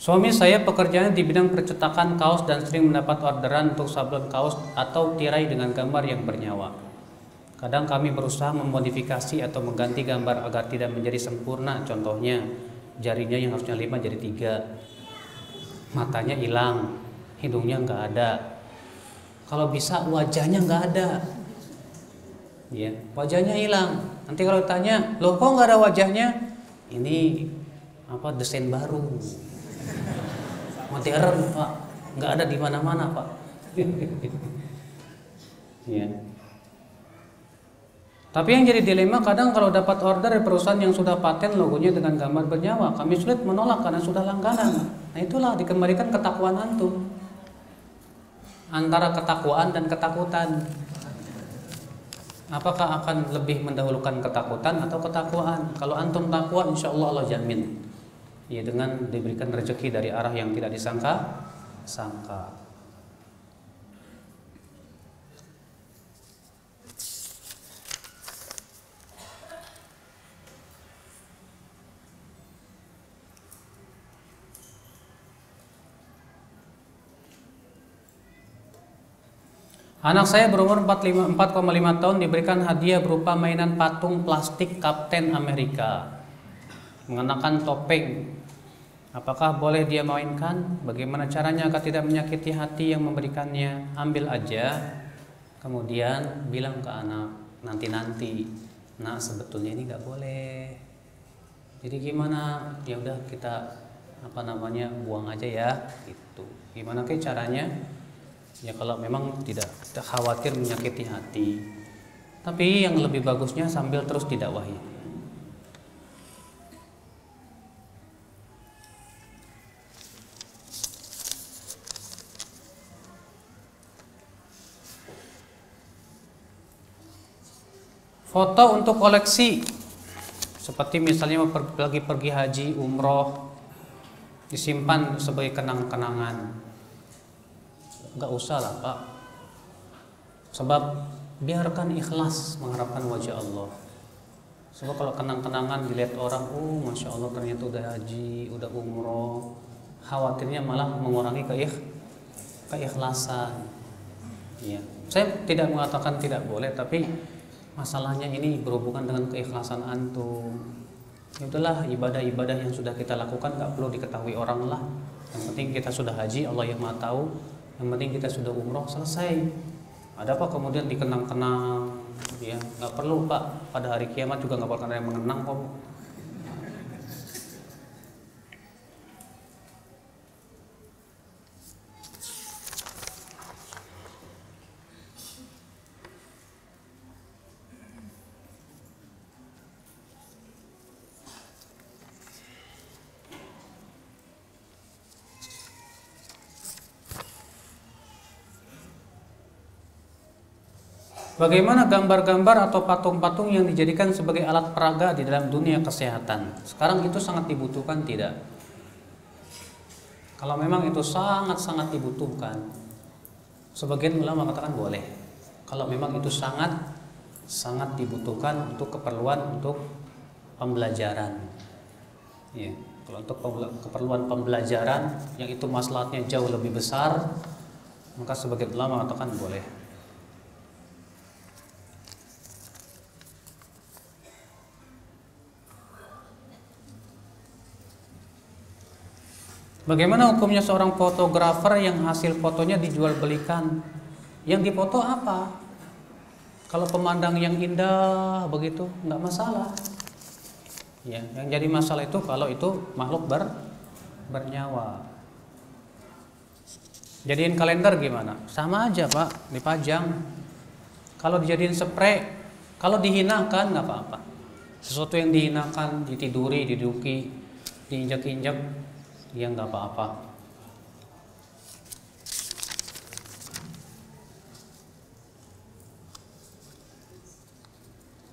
Suami saya pekerjaannya di bidang percetakan kaos dan sering mendapat orderan untuk sablon kaos atau tirai dengan gambar yang bernyawa. Kadang kami berusaha memodifikasi atau mengganti gambar agar tidak menjadi sempurna. Contohnya, jarinya yang harusnya 5 jadi 3, matanya hilang, hidungnya nggak ada. Kalau bisa wajahnya nggak ada, ya, wajahnya hilang. Nanti kalau tanya, loh kok nggak ada wajahnya? Ini apa desain baru? Modern Pak, nggak ada di mana-mana Pak. Ya. Tapi yang jadi dilema kadang kalau dapat order dari perusahaan yang sudah paten logonya dengan gambar bernyawa, kami sulit menolak karena sudah langganan. Nah itulah dikembalikan ketakwaan antum. Antara ketakwaan dan ketakutan, apakah akan lebih mendahulukan ketakutan atau ketakwaan? Kalau antum takwa, insya Allah Allah jamin. Ya dengan diberikan rezeki dari arah yang tidak disangka-sangka. Anak saya berumur 4,5 tahun diberikan hadiah berupa mainan patung plastik Kapten Amerika mengenakan topeng. Apakah boleh dia mainkan? Bagaimana caranya agar tidak menyakiti hati yang memberikannya? Ambil aja, kemudian bilang ke anak nanti-nanti, nah sebetulnya ini nggak boleh. Jadi gimana? Ya udah kita buang aja ya. Gitu. Gimana ke caranya? Ya kalau memang tidak khawatir menyakiti hati. Tapi yang lebih bagusnya sambil terus didakwahi. Foto untuk koleksi, seperti misalnya lagi pergi haji, umroh, disimpan sebagai kenang-kenangan. Gak usah lah Pak. Sebab biarkan ikhlas mengharapkan wajah Allah. Sebab kalau kenang-kenangan dilihat orang, Masya Allah ternyata udah haji, udah umroh, khawatirnya malah mengurangi keikhlasan. Ya. Saya tidak mengatakan tidak boleh, tapi masalahnya ini berhubungan dengan keikhlasan antum. Ya udahlah, ibadah-ibadah yang sudah kita lakukan gak perlu diketahui orang lah. Yang penting kita sudah haji, Allah yang Maha tahu. Yang penting kita sudah umroh, selesai. Ada apa kemudian dikenang-kenang? Ya, gak perlu Pak. Pada hari kiamat juga gak bakal ada yang mengenang kok. Bagaimana gambar-gambar atau patung-patung yang dijadikan sebagai alat peraga di dalam dunia kesehatan? Sekarang itu sangat dibutuhkan tidak? Kalau memang itu sangat-sangat dibutuhkan, sebagian ulama mengatakan boleh. Kalau memang itu sangat dibutuhkan untuk keperluan untuk pembelajaran. Ya, kalau untuk keperluan pembelajaran yang itu maslahatnya jauh lebih besar, maka sebagian ulama mengatakan boleh. Bagaimana hukumnya seorang fotografer yang hasil fotonya dijual belikan? Yang difoto apa? Kalau pemandang yang indah begitu, nggak masalah. Ya, yang jadi masalah itu kalau itu makhluk bernyawa. Jadiin kalender gimana? Sama aja Pak, dipajang. Kalau dijadiin spray, kalau dihinakan nggak apa-apa. Sesuatu yang dihinakan, ditiduri, diduki, diinjak-injak, ya nggak apa-apa.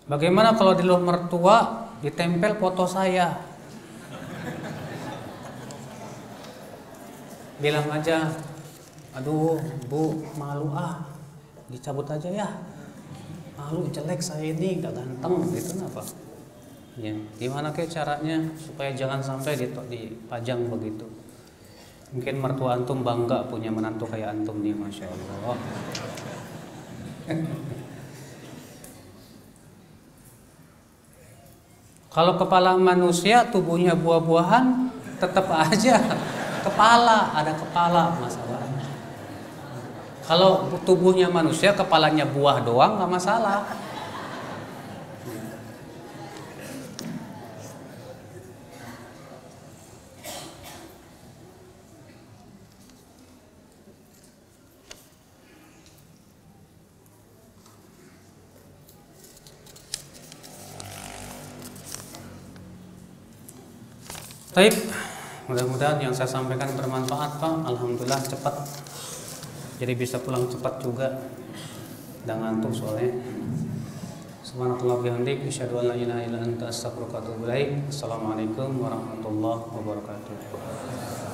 Bagaimana kalau di rumah mertua ditempel foto saya? Bilang aja, aduh Bu, malu dicabut aja ya. Malu, jelek saya ini, gak ganteng gitu, kenapa? Ya, gimana kayak caranya supaya jangan sampai dipajang begitu? Mungkin mertua antum bangga punya menantu kayak antum nih, masya Allah. Kalau kepala manusia tubuhnya buah-buahan, tetap aja ada kepala masalahnya. Kalau tubuhnya manusia kepalanya buah doang nggak masalah. Baik, mudah-mudahan yang saya sampaikan bermanfaat Pak. Alhamdulillah cepat, jadi bisa pulang cepat juga. Udah ngantuk soalnya. Subhanakallah bihamdik, asyhadu an la ilaha illa anta astaghfiruka wa atubu ilaik. Assalamualaikum warahmatullahi wabarakatuh.